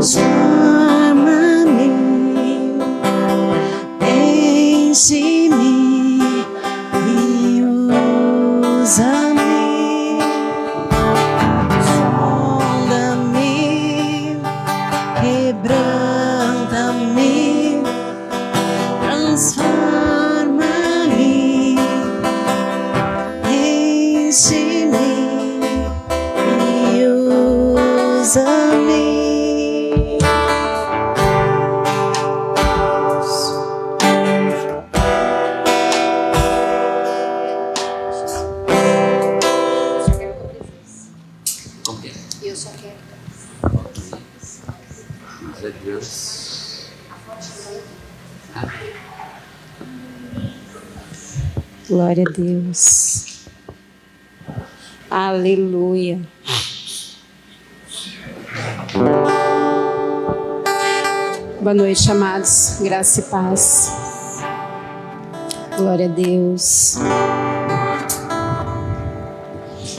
Transforma-me, enche-me e usa-me, sonda-me, quebranta-me, transforma-me, enche-me e usa-me. Eu só quero. Glória a Deus. Glória a Deus. Aleluia. Boa noite, amados. Graça e paz. Glória a Deus.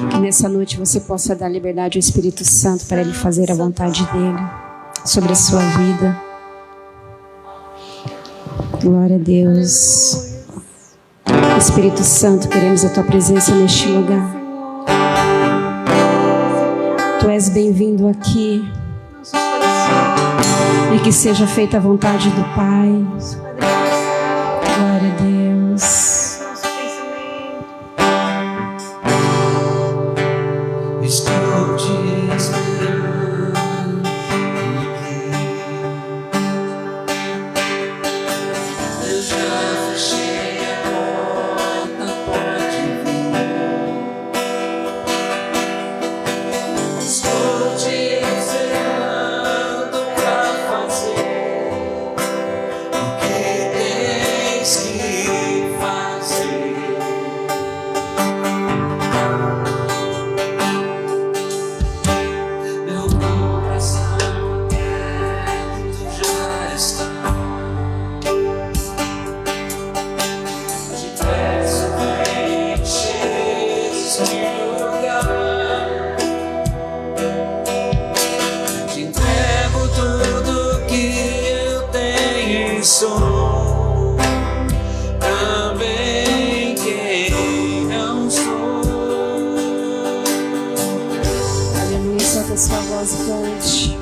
Que nessa noite você possa dar liberdade ao Espírito Santo para Ele fazer a vontade dEle sobre a sua vida. Glória a Deus. Espírito Santo, queremos a Tua presença neste lugar. Tu és bem-vindo aqui. E que seja feita a vontade do Pai. Glória a Deus. Estou te esperando aqui. Eu já fechei a porta, pode vir. Estou te esperando pra fazer o que tens que fazer. Meu coração aberto já está. Te peço, vem encher este lugar. Te entrego tudo que eu tenho e sou, também quem não sou. Aleluia. Solta a sua voz e cante.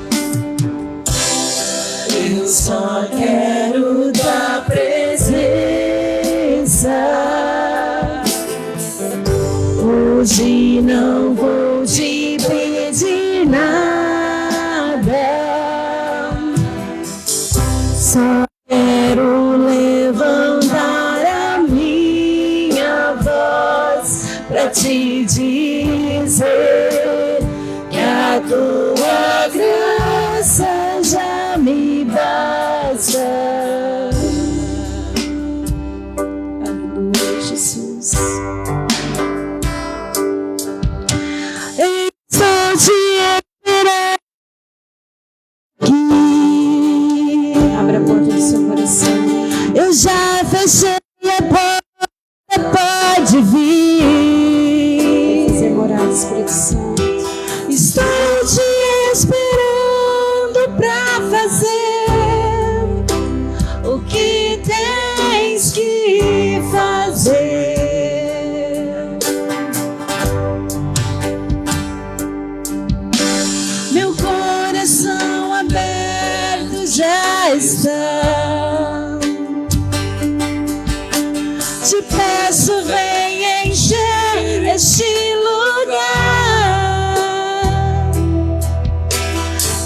Eu só quero da presença. Hoje não vou te pedir nada. Só quero levantar a minha voz pra te dizer que a tua graça já me basta. Aleluia, Jesus. Estou te esperando aqui. Abra a porta do seu coração. Eu já fechei a porta, pode vir. Fazer morada, Espírito Santo. Estou te esperando pra fazer o que tens que fazer. Meu coração aberto já está. Te peço, vem encher este lugar.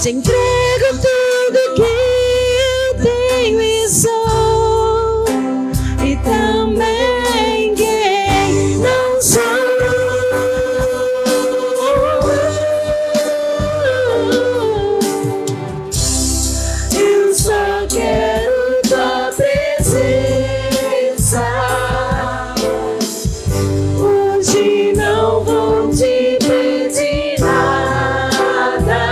Te entrego tudo que eu tenho e sou, e também quem não sou. Eu só quero tua presença. Hoje não vou te pedir nada.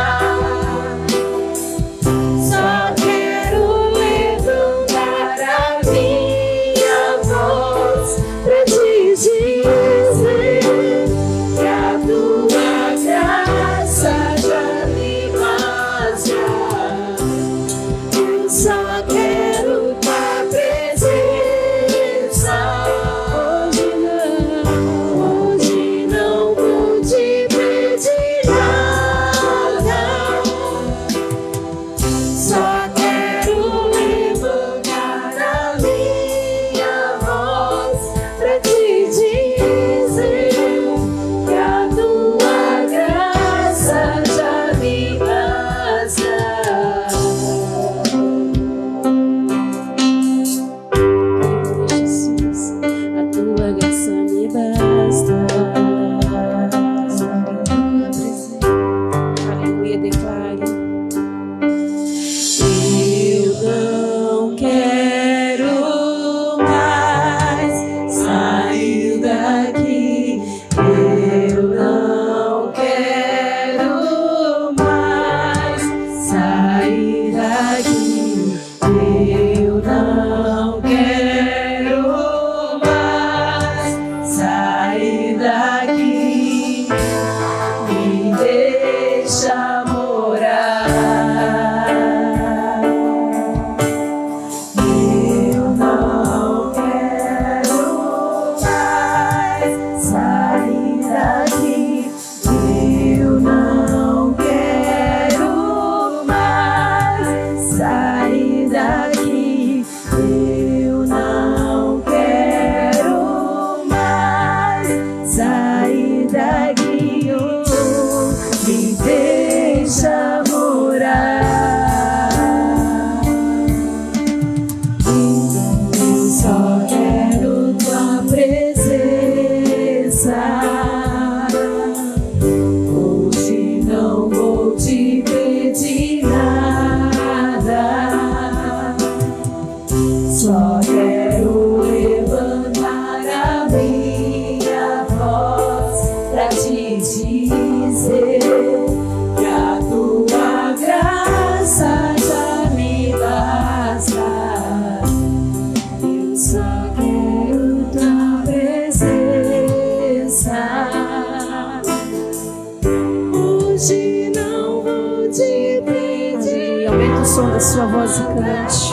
o som da sua voz e cante.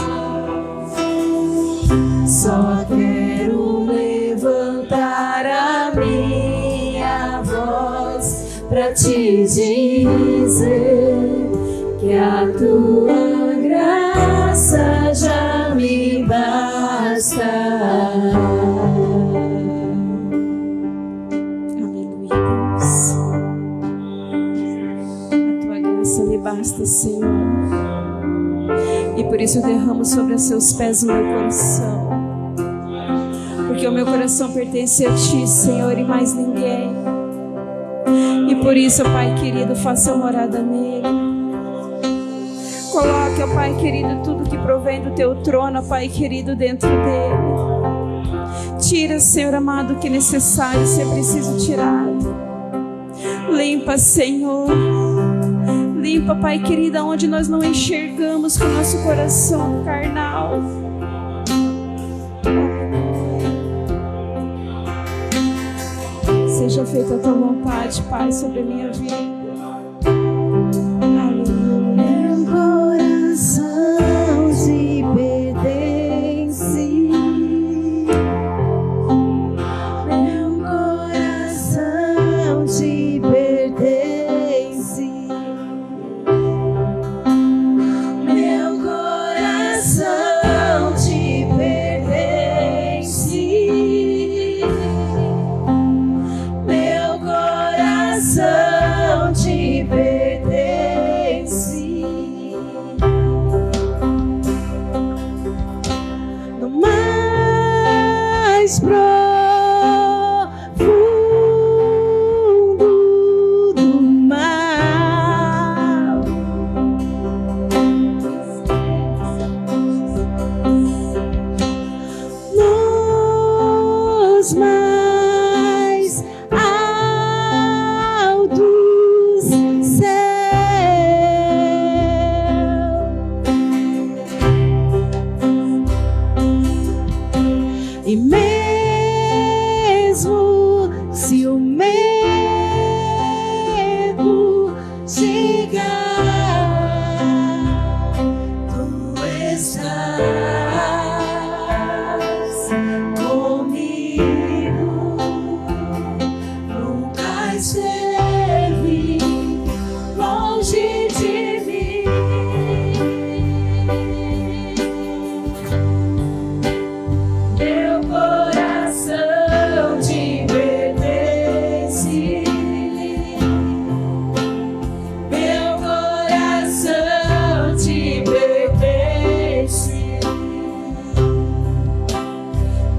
Só quero levantar a minha voz pra te dizer que a tua graça já me basta. Aleluia, Deus. A tua graça me basta, Senhor. E por isso eu derramo sobre os seus pés o meu coração. Porque o meu coração pertence a Ti, Senhor, e mais ninguém. E por isso, Pai querido, faça morada nele. Coloque, ó Pai querido, tudo que provém do Teu trono, ó Pai querido, dentro dele. Tira, Senhor amado, o que é necessário, se é preciso tirar. Limpa, Senhor. Limpa, Pai querido, onde nós não enxergamos com o nosso coração carnal. Seja feita a tua vontade, Pai, sobre a minha vida. Aleluia. Meu coração te pertence. Meu coração te pertence. Meu coração te pertence. Meu coração te pertence. No mais profundo do mar, nos mais altos céus, e mesmo se o medo chegar, tu estás comigo. Nunca esteve longe de mim. Meu coração te pertence. Meu coração te pertence.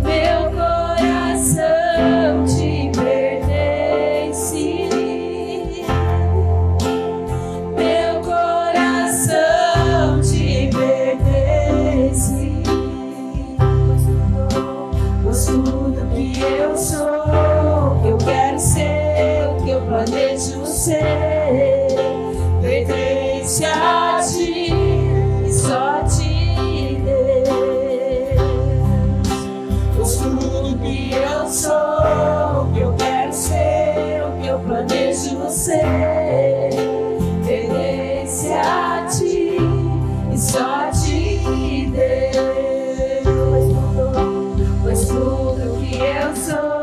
Meu coração te pertence. Meu coração te pertence. Pois tudo que eu sou, que eu quero ser, o que eu planejo ser, pertence a Ti e só a Ti, Deus. Pois tudo que eu sou, que eu quero ser, o que eu planejo ser, pertence a Ti e só a Ti, Deus. Pois tudo que eu sou,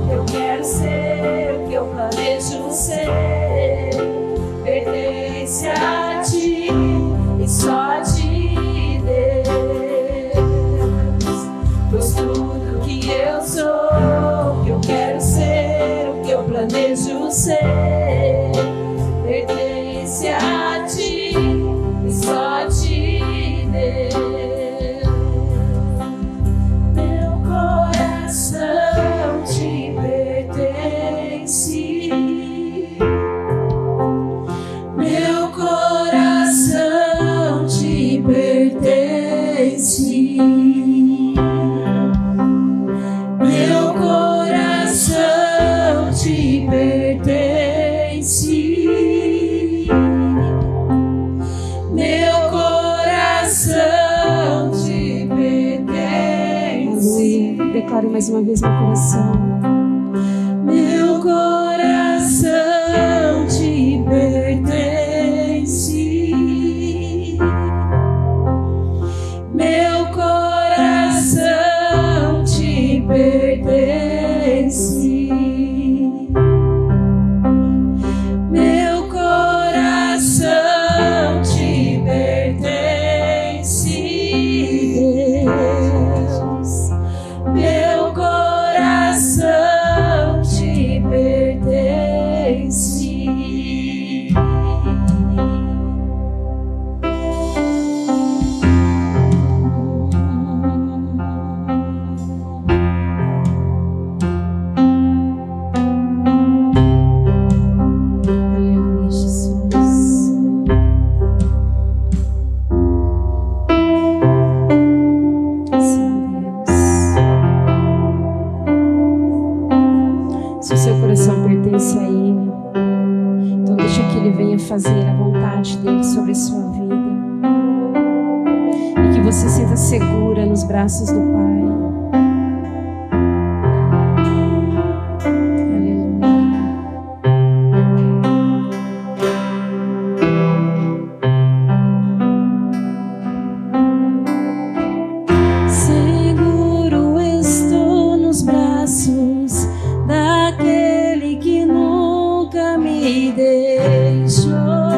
que eu quero ser, o que eu planejo ser, pertence a Ti e só a Ti, Deus. Pois tudo que eu sou, que eu quero ser, o que eu planejo ser, pertence a Ti e só a Ti, Deus. Meu coração te pertence. Meu coração te pertence. Meu coração te pertence. Meu coração te pertence. Declare mais uma vez meu coração. Meu coração te pertence. sobre sua vida. E que você se sinta segura nos braços do Pai. Seguro estou nos braços daquele que nunca me deixou.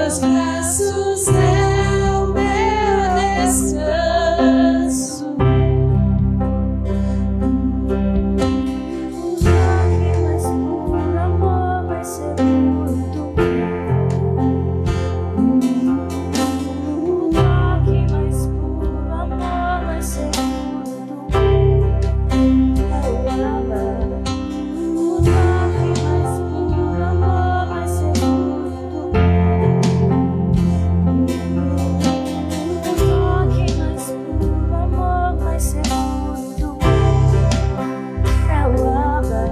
teus braços é o meu descanso. O toque mais puro, amor mais seguro do mundo. O toque mais puro, amor mais seguro do mundo. O toque mais puro, amor mais seguro do mundo. O toque mais puro, amor mais seguro do mundo. É o Abba,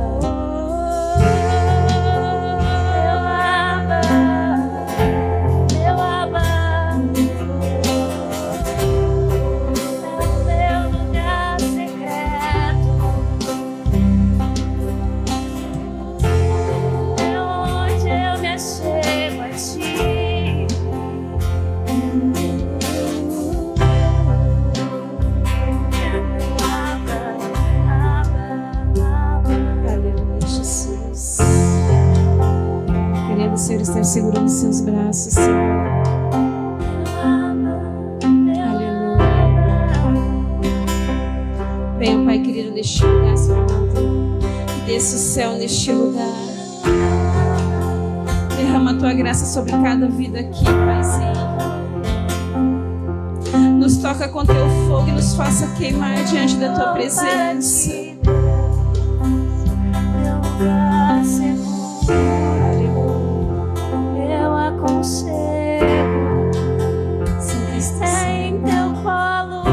meu Abba, é o meu lugar secreto, é onde eu me achego a ti. Aleluia, Jesus. Queremos, Senhor, estar seguro nos seus braços, Senhor. Venha, Pai querido, neste lugar, Senhor amado. Que desça o céu neste lugar. Derrama a tua graça sobre cada vida aqui, Paizinho. Nos toca com teu fogo e nos faça queimar diante da tua presença. Eu aconselho, é em teu colo,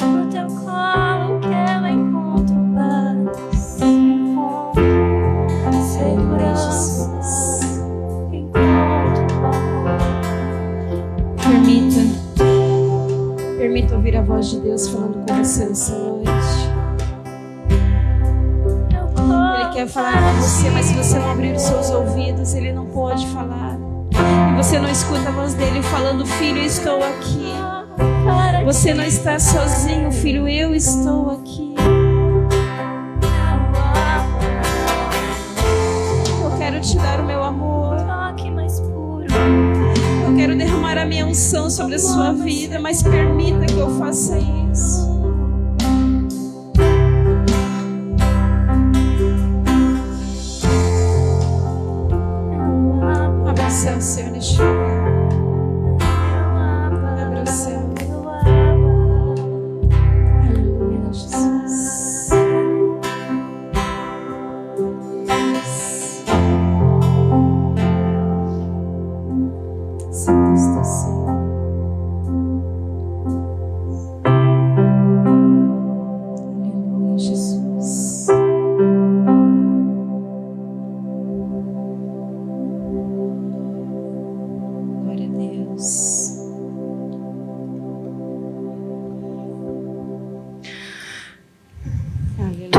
no teu colo que eu encontro paz, encontro segurança, encontro amor. Permita ouvir a voz de Deus falando com você nessa noite. Ele quer falar com você, mas se você não abrir os seus ouvidos, Ele não pode falar. E você não escuta a voz dele falando: filho, eu estou aqui. Você não está sozinho, filho, eu estou aqui. Eu quero te dar o meu amor. Eu quero derramar a minha unção sobre a sua vida, mas permita que eu faça isso. Abra o céu, Senhor, neste lugar. Abra o céu. Aleluia, Jesus. Santo está, Senhor. Aleluia, Jesus. Glória a Deus. Aleluia.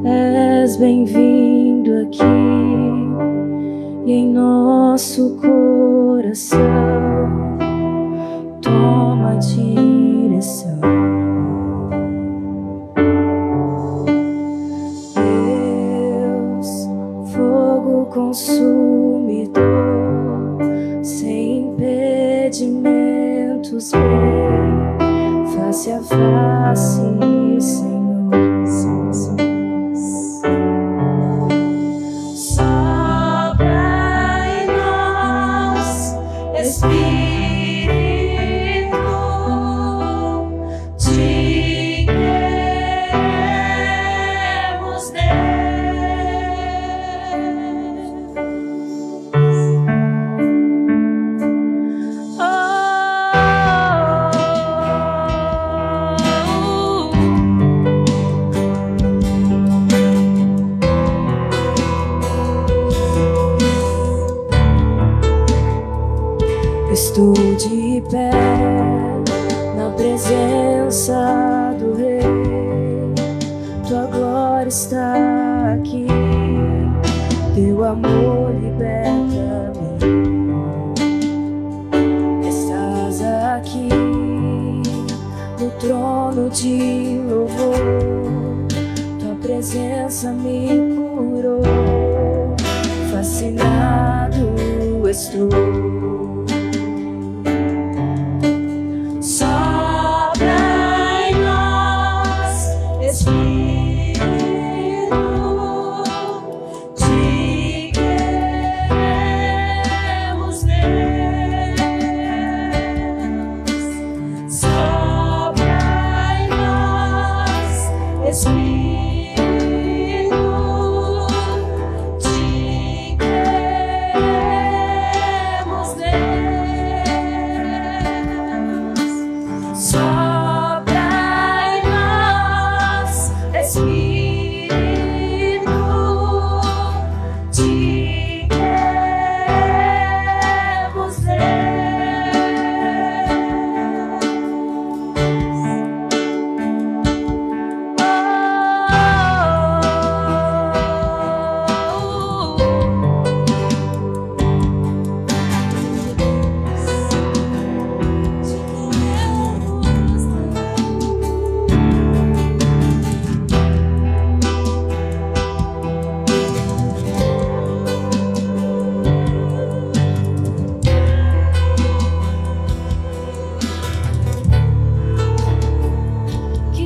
Tu és bem-vindo aqui e em nosso coração. Toma a direção. Deus, fogo consumidor, sem impedimentos, vem face a face, Senhor. Sopra em nós, Espírito, te queremos, Estou de pé na presença do Rei. Tua glória está aqui, teu amor liberta-me. Estás aqui no trono de louvor, tua presença me curou. fascinado estou. Sopra em nós, Espírito, te queremos, Deus. Sopra em nós, Espírito.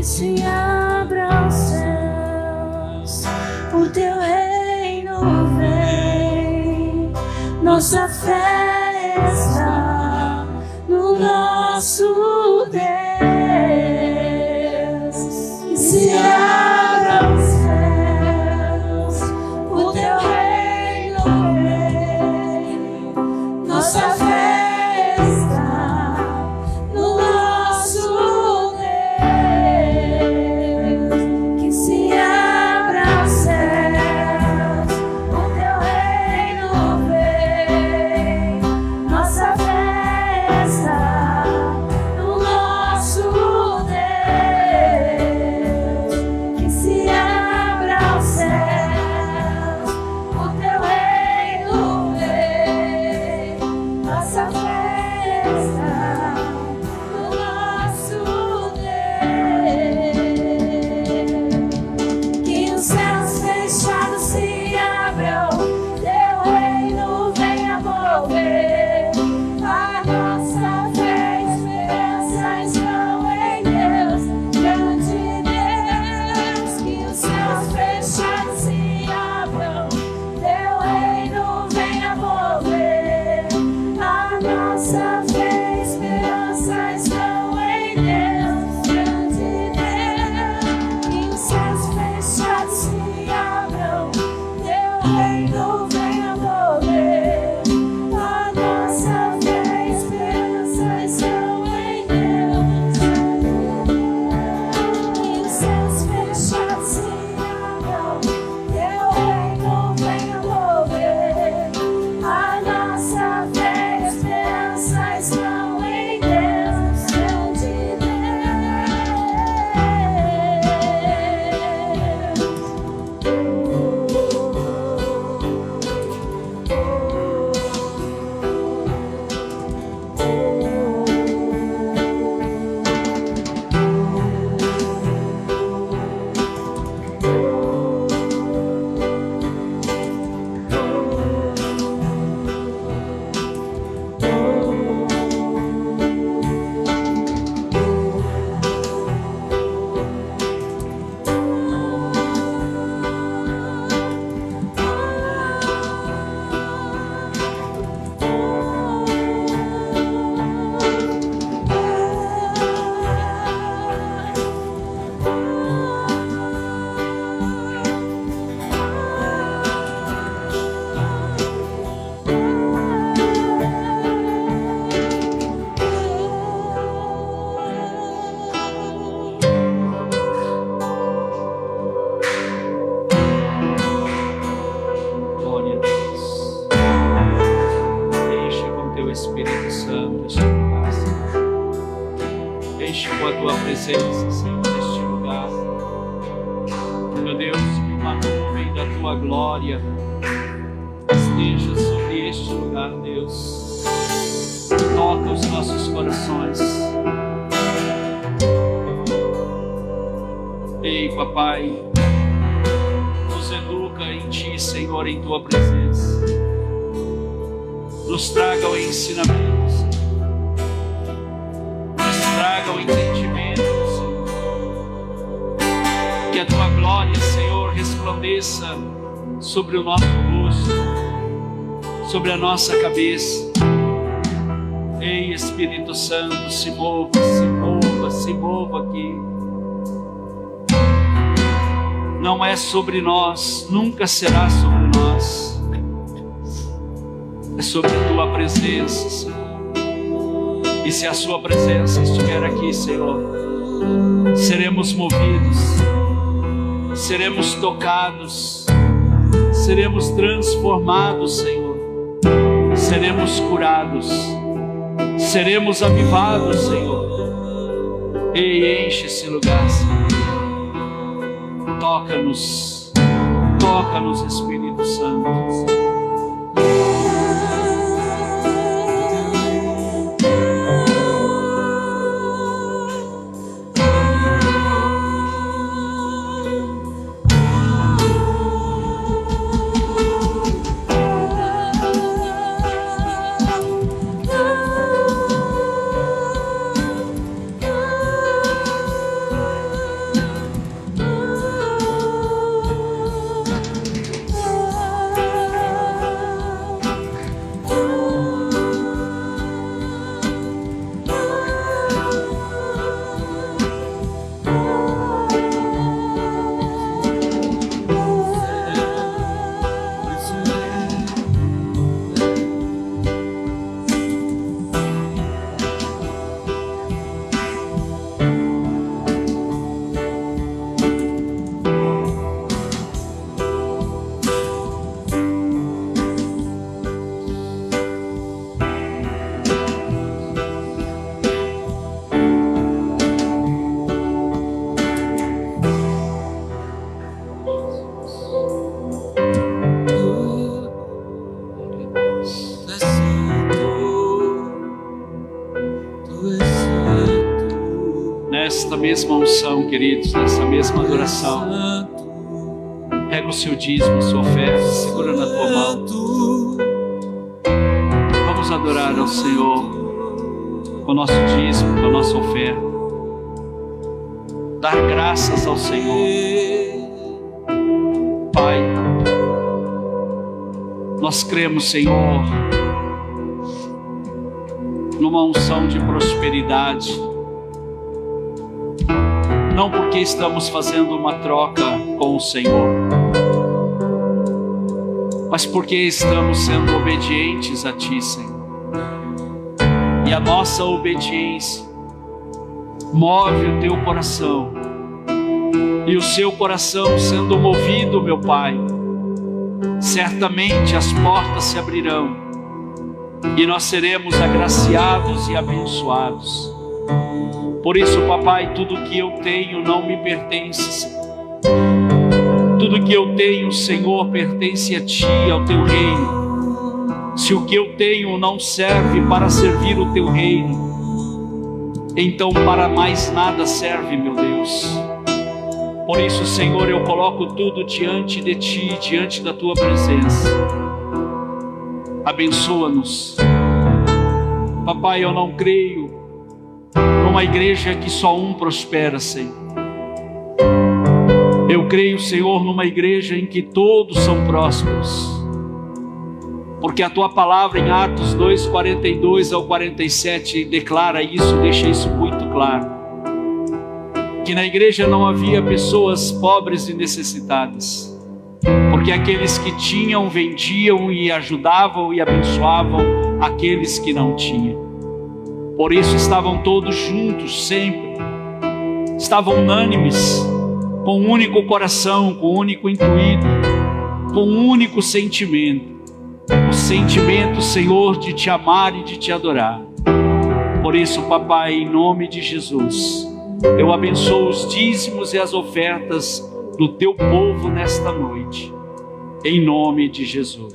Se abra os céus, o teu reino vem, nossa fé está no nosso Deus. Que se abra os céus, o teu reino vem, nossa fé está no nosso presença, Senhor, neste lugar. Meu Deus, que uma nuvem da Tua glória esteja sobre este lugar, Deus. Toca os nossos corações. Ei, Papai, nos educa em Ti, Senhor, em Tua presença. nos traga o ensinamento, nos traga o entendimento, Senhor. Que a tua glória, Senhor, resplandeça sobre o nosso rosto, sobre a nossa cabeça. Ei, Espírito Santo, se mova, se mova, se mova aqui. Não é sobre nós, nunca será sobre nós. É sobre a tua presença, Senhor. E se a sua presença estiver aqui, Senhor, seremos movidos, seremos tocados, seremos transformados, Senhor. Seremos curados, seremos avivados, Senhor. E enche esse lugar, Senhor. Toca-nos, toca-nos, Espírito Santo. Nesta mesma unção, queridos, nessa mesma adoração, pega o seu dízimo, sua oferta, segura na tua mão. Vamos adorar ao Senhor com o nosso dízimo, com a nossa oferta. Dar graças ao Senhor. Pai, nós cremos, Senhor, numa unção de prosperidade. Não porque estamos fazendo uma troca com o Senhor, mas porque estamos sendo obedientes a Ti, Senhor. E a nossa obediência move o Teu coração. E o seu coração sendo movido, meu Pai, certamente as portas se abrirão e nós seremos agraciados e abençoados. Por isso, papai, tudo que eu tenho não me pertence, Senhor. Tudo que eu tenho, Senhor, pertence a Ti, ao Teu reino. Se o que eu tenho não serve para servir o Teu reino, então para mais nada serve, meu Deus. Por isso, Senhor, eu coloco tudo diante de Ti, diante da Tua presença. Abençoa-nos. Papai, eu não creio numa igreja que só um prospera, Senhor. Eu creio, Senhor, numa igreja em que todos são prósperos. Porque a Tua palavra em Atos 2, 42 ao 47 declara isso, deixa isso muito claro. Que na igreja não havia pessoas pobres e necessitadas. Porque aqueles que tinham, vendiam e ajudavam e abençoavam aqueles que não tinham. Por isso estavam todos juntos sempre, estavam unânimes, com um único coração, com um único intuito, com um único sentimento. O sentimento, Senhor, de Te amar e de Te adorar. Por isso, papai, em nome de Jesus, eu abençoo os dízimos e as ofertas do Teu povo nesta noite. Em nome de Jesus.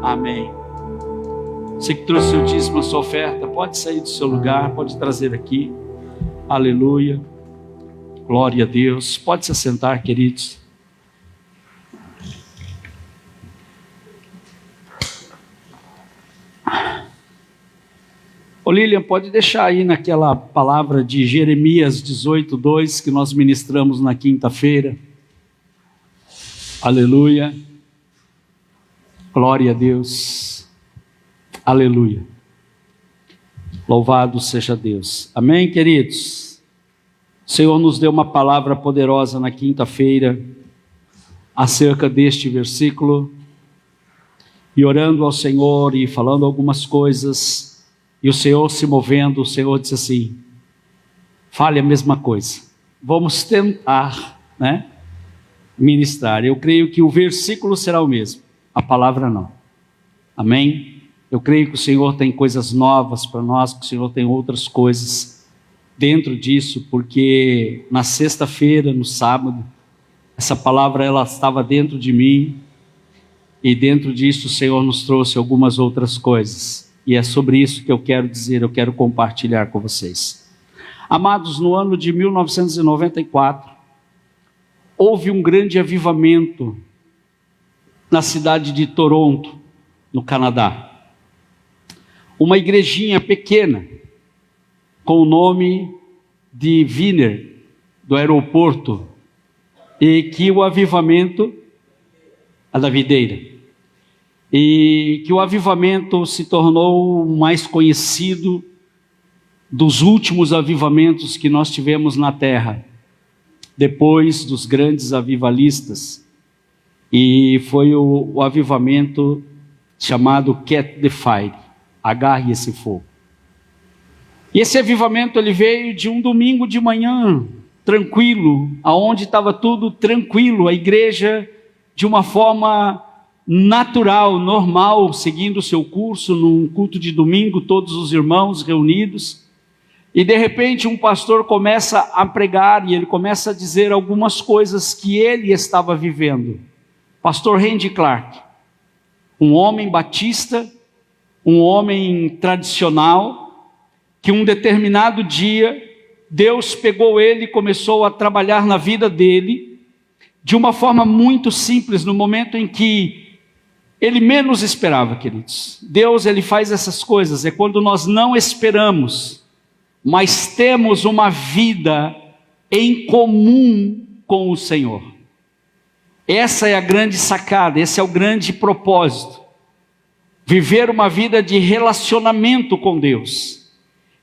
Amém. Você que trouxe seu dízimo, a sua oferta, pode sair do seu lugar, pode trazer aqui. Aleluia. Glória a Deus. Pode se assentar, queridos. Ô Lilian, pode deixar aí naquela palavra de Jeremias 18:2 que nós ministramos na quinta-feira. Aleluia. Glória a Deus. Aleluia. Louvado seja Deus. Amém, queridos? O Senhor nos deu uma palavra poderosa na quinta-feira acerca deste versículo. E orando ao Senhor e falando algumas coisas, e o Senhor se movendo, o Senhor disse assim: fale a mesma coisa. Vamos tentar, ministrar. Eu creio que o versículo será o mesmo, a palavra não. Amém? Eu creio que o Senhor tem coisas novas para nós, que o Senhor tem outras coisas dentro disso, porque na sexta-feira, no sábado, essa palavra ela estava dentro de mim, e dentro disso o Senhor nos trouxe algumas outras coisas, e é sobre isso que eu quero dizer, eu quero compartilhar com vocês. Amados, no ano de 1994, houve um grande avivamento na cidade de Toronto, no Canadá. Uma igrejinha pequena, com o nome de Wiener, do aeroporto, e que o avivamento, a da videira, e que o avivamento se tornou mais conhecido dos últimos avivamentos que nós tivemos na terra, depois dos grandes avivalistas, e foi o avivamento chamado Catch the Fire, agarre esse fogo. E esse avivamento ele veio de um domingo de manhã, tranquilo, aonde estava tudo tranquilo, a igreja de uma forma natural, normal, seguindo o seu curso, num culto de domingo, todos os irmãos reunidos, e de repente um pastor começa a pregar, e ele começa a dizer algumas coisas que ele estava vivendo. Pastor Randy Clark, um homem batista, um homem tradicional, que um determinado dia, Deus pegou ele e começou a trabalhar na vida dele, de uma forma muito simples, no momento em que ele menos esperava, queridos. Deus, ele faz essas coisas, é quando nós não esperamos, mas temos uma vida em comum com o Senhor. Essa é a grande sacada, esse é o grande propósito. Viver uma vida de relacionamento com Deus.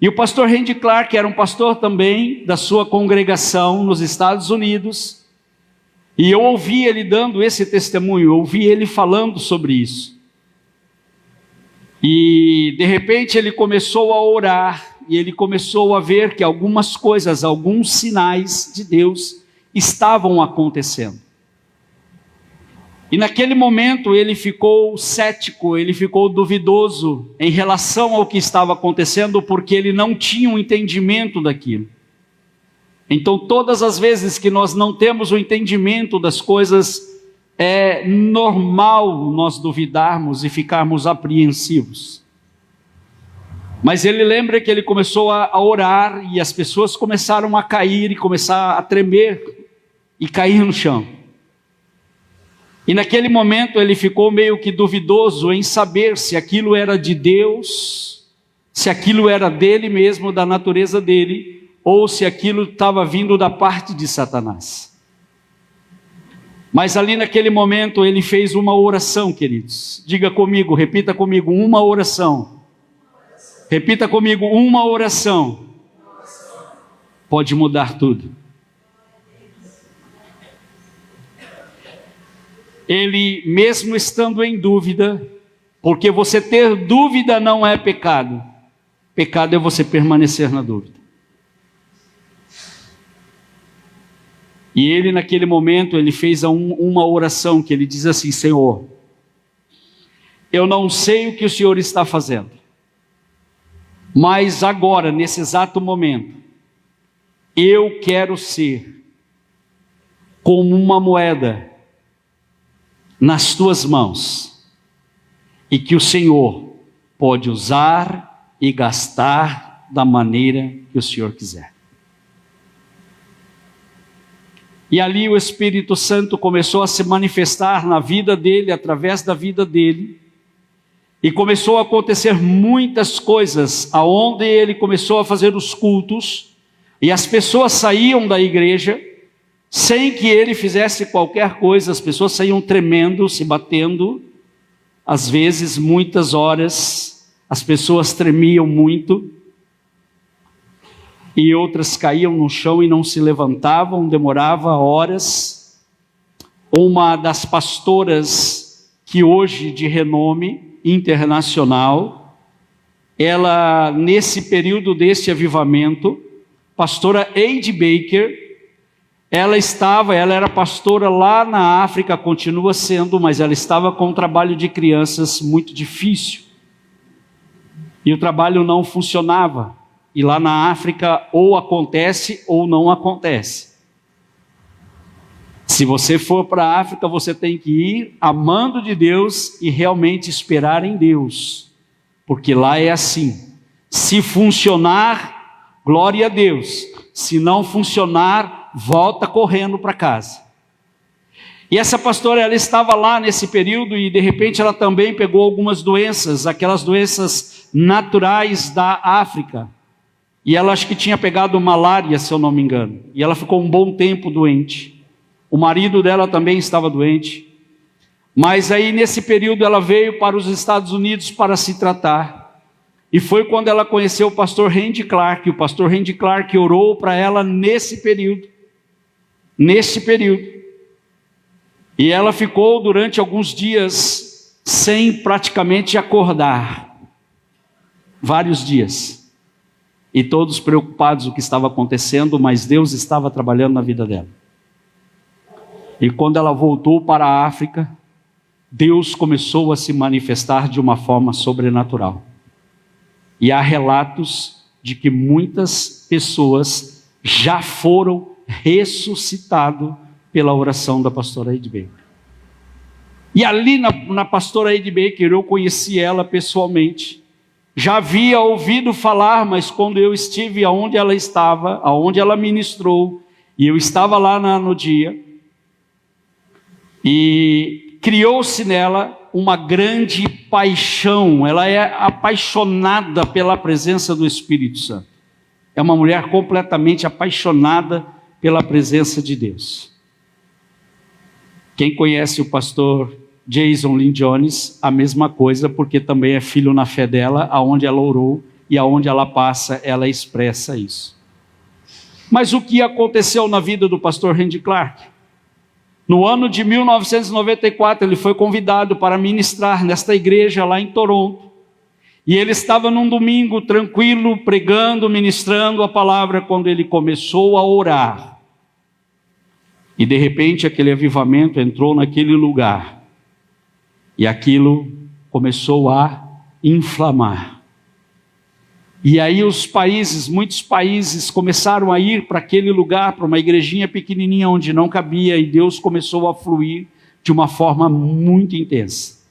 E o pastor Randy Clark era um pastor também da sua congregação nos Estados Unidos. E eu ouvi ele dando esse testemunho, eu ouvi ele falando sobre isso. E de repente ele começou a orar, e ele começou a ver que algumas coisas, alguns sinais de Deus estavam acontecendo. E naquele momento ele ficou cético, ele ficou duvidoso em relação ao que estava acontecendo, porque ele não tinha um entendimento daquilo. Então todas as vezes que nós não temos o entendimento das coisas, é normal nós duvidarmos e ficarmos apreensivos. Mas ele lembra que ele começou a orar, e as pessoas começaram a cair e começar a tremer e cair no chão. E naquele momento ele ficou meio que duvidoso em saber se aquilo era de Deus, se aquilo era dele mesmo, da natureza dele, ou se aquilo estava vindo da parte de Satanás. Mas ali naquele momento ele fez uma oração, queridos. Diga comigo, repita comigo, uma oração. Repita comigo, uma oração. Pode mudar tudo. Ele, mesmo estando em dúvida, porque você ter dúvida não é pecado. Pecado é você permanecer na dúvida. E ele naquele momento, ele fez uma oração que ele diz assim: Senhor, eu não sei o que o Senhor está fazendo, mas agora, nesse exato momento, eu quero ser como uma moeda nas tuas mãos, e que o Senhor pode usar e gastar da maneira que o Senhor quiser. E ali o Espírito Santo começou a se manifestar na vida dele, através da vida dele, E começou a acontecer muitas coisas, aonde ele começou a fazer os cultos, e as pessoas saíam da igreja, sem que ele fizesse qualquer coisa, as pessoas saíam tremendo, se batendo, às vezes, muitas horas, as pessoas tremiam muito, e outras caíam no chão e não se levantavam, demorava horas. Uma das pastoras, que hoje de renome internacional, ela, nesse período deste avivamento, pastora Heidi Baker, ela era pastora lá na África, continua sendo, mas ela estava com um trabalho de crianças muito difícil, e o trabalho não funcionava. E lá na África ou acontece ou não acontece. Se você for para a África, você tem que ir amando de Deus e realmente esperar em Deus. Porque lá é assim. Se funcionar, glória a Deus. Se não funcionar, volta correndo para casa. E essa pastora, ela estava lá nesse período e de repente ela também pegou algumas doenças, aquelas doenças naturais da África. E ela acho que tinha pegado malária, se eu não me engano. E ela ficou um bom tempo doente. O marido dela também estava doente. Mas aí nesse período ela veio para os Estados Unidos para se tratar. E foi quando ela conheceu o pastor Randy Clark. O pastor Randy Clark orou para ela nesse período. Nesse período. E ela ficou durante alguns dias sem praticamente acordar. Vários dias. E todos preocupados com o que estava acontecendo, mas Deus estava trabalhando na vida dela. E quando ela voltou para a África, Deus começou a se manifestar de uma forma sobrenatural. E há relatos de que muitas pessoas já foram ressuscitadas pela oração da pastora Heidi Baker. E ali na pastora Heidi Baker, eu conheci ela pessoalmente. Já havia ouvido falar, mas quando eu estive aonde ela estava, aonde ela ministrou, e eu estava lá no dia, e criou-se nela uma grande paixão. Ela é apaixonada pela presença do Espírito Santo. É uma mulher completamente apaixonada pela presença de Deus. Quem conhece o pastor Jason Lynn Jones, a mesma coisa, porque também é filho na fé dela, aonde ela orou e aonde ela passa, ela expressa isso. Mas o que aconteceu na vida do pastor Randy Clark? No ano de 1994, ele foi convidado para ministrar nesta igreja lá em Toronto. E ele estava num domingo tranquilo, pregando, ministrando a palavra, quando ele começou a orar. E de repente aquele avivamento entrou naquele lugar. E aquilo começou a inflamar. E aí muitos países começaram a ir para aquele lugar, para uma igrejinha pequenininha onde não cabia, e Deus começou a fluir de uma forma muito intensa.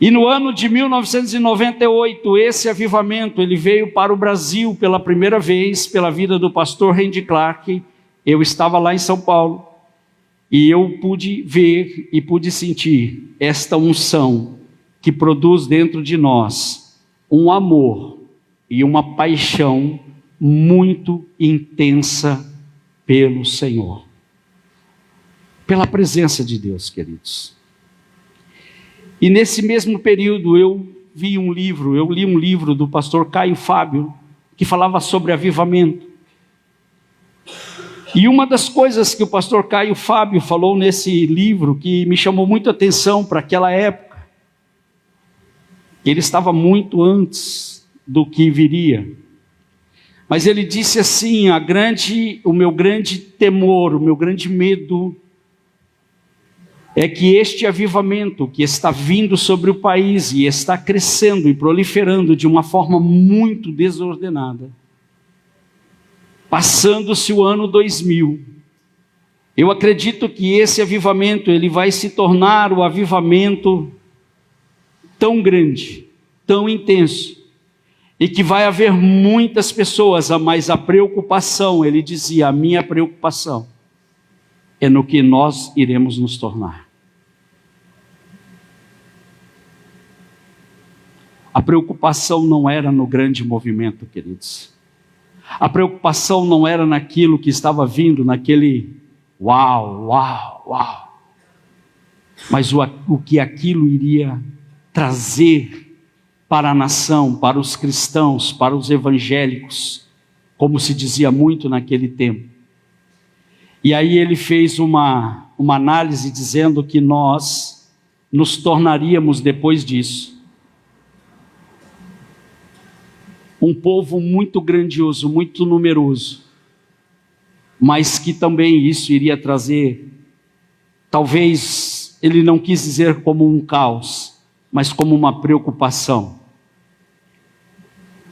E no ano de 1998, esse avivamento, ele veio para o Brasil pela primeira vez, pela vida do pastor Randy Clark. Eu estava lá em São Paulo. E eu pude ver e pude sentir esta unção que produz dentro de nós um amor e uma paixão muito intensa pelo Senhor. Pela presença de Deus, queridos. E nesse mesmo período eu li um livro do pastor Caio Fábio, que falava sobre avivamento. E uma das coisas que o pastor Caio Fábio falou nesse livro, que me chamou muito a atenção para aquela época, ele estava muito antes do que viria, mas ele disse assim: o meu grande temor, o meu grande medo, é que este avivamento que está vindo sobre o país e está crescendo e proliferando de uma forma muito desordenada, passando-se o ano 2000, eu acredito que esse avivamento ele vai se tornar o avivamento tão grande, tão intenso, e que vai haver muitas pessoas, mas a preocupação, ele dizia, a minha preocupação é no que nós iremos nos tornar. A preocupação não era no grande movimento, queridos. A preocupação não era naquilo que estava vindo, naquele uau, uau, uau. Mas o que aquilo iria trazer para a nação, para os cristãos, para os evangélicos, como se dizia muito naquele tempo. E aí ele fez uma análise dizendo que nós nos tornaríamos, depois disso, um povo muito grandioso, muito numeroso, mas que também isso iria trazer, talvez ele não quis dizer como um caos, mas como uma preocupação.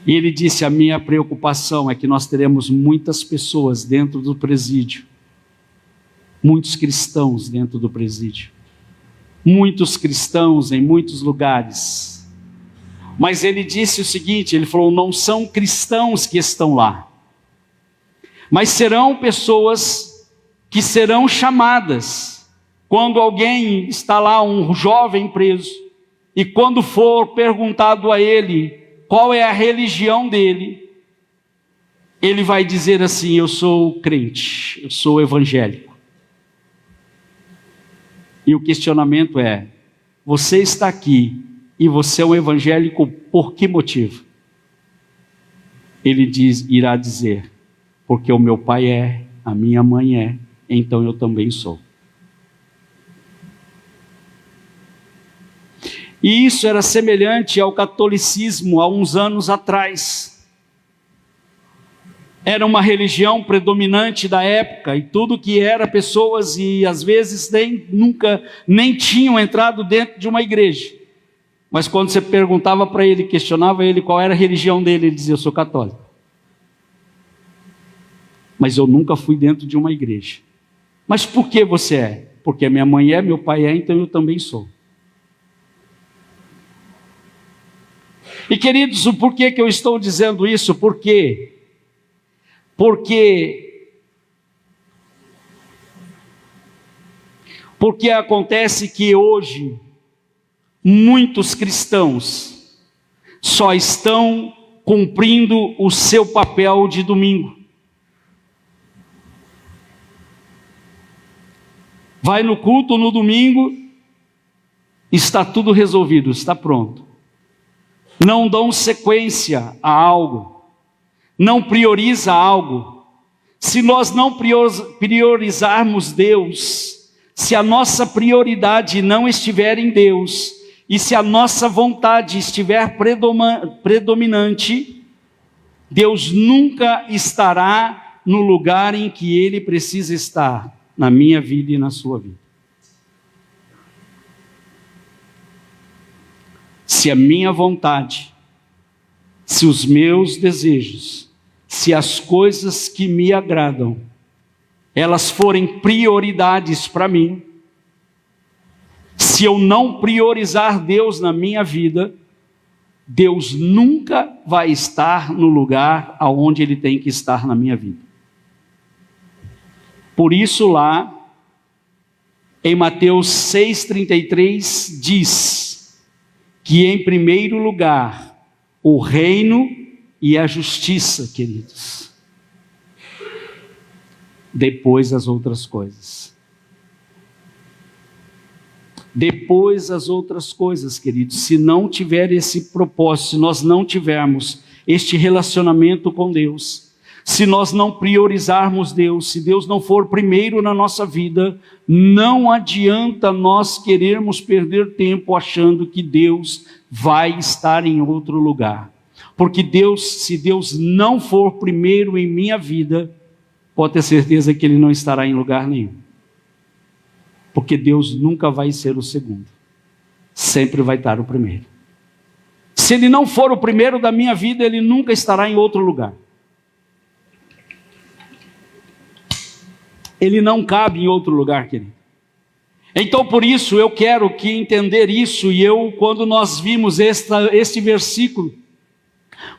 E ele disse: a minha preocupação é que nós teremos muitas pessoas dentro do presídio, muitos cristãos dentro do presídio, muitos cristãos em muitos lugares. Mas ele disse o seguinte, ele falou: não são cristãos que estão lá, mas serão pessoas que serão chamadas. Quando alguém está lá, um jovem preso, e quando for perguntado a ele qual é a religião dele, ele vai dizer assim: eu sou crente, eu sou evangélico. E o questionamento é: você está aqui e você é um evangélico por que motivo? Ele irá dizer: porque o meu pai é, a minha mãe é, então eu também sou. E isso era semelhante ao catolicismo há uns anos atrás. Era uma religião predominante da época, e tudo que era pessoas, e às vezes nem tinham entrado dentro de uma igreja. Mas quando você perguntava para ele, questionava ele qual era a religião dele, ele dizia: eu sou católico. Mas eu nunca fui dentro de uma igreja. Mas por que você é? Porque minha mãe é, meu pai é, então eu também sou. E queridos, o porquê que eu estou dizendo isso? Por quê? Porque acontece que hoje muitos cristãos só estão cumprindo o seu papel de domingo. Vai no culto no domingo, está tudo resolvido, está pronto. Não dão sequência a algo, não prioriza algo. Se nós não priorizarmos Deus, se a nossa prioridade não estiver em Deus, e se a nossa vontade estiver predominante, Deus nunca estará no lugar em que Ele precisa estar, na minha vida e na sua vida. Se a minha vontade, se os meus desejos, se as coisas que me agradam, elas forem prioridades para mim, se eu não priorizar Deus na minha vida, Deus nunca vai estar no lugar aonde Ele tem que estar na minha vida. Por isso lá, em Mateus 6,33 diz que em primeiro lugar o reino e a justiça, queridos. Depois as outras coisas. Depois as outras coisas, queridos. Se não tiver esse propósito, se nós não tivermos este relacionamento com Deus, se nós não priorizarmos Deus, se Deus não for primeiro na nossa vida, não adianta nós querermos perder tempo achando que Deus vai estar em outro lugar. Porque se Deus não for primeiro em minha vida, pode ter certeza que Ele não estará em lugar nenhum. Porque Deus nunca vai ser o segundo. Sempre vai estar o primeiro. Se Ele não for o primeiro da minha vida, Ele nunca estará em outro lugar. Ele não cabe em outro lugar, querido. Então, por isso, eu quero que entender isso, e quando nós vimos este versículo,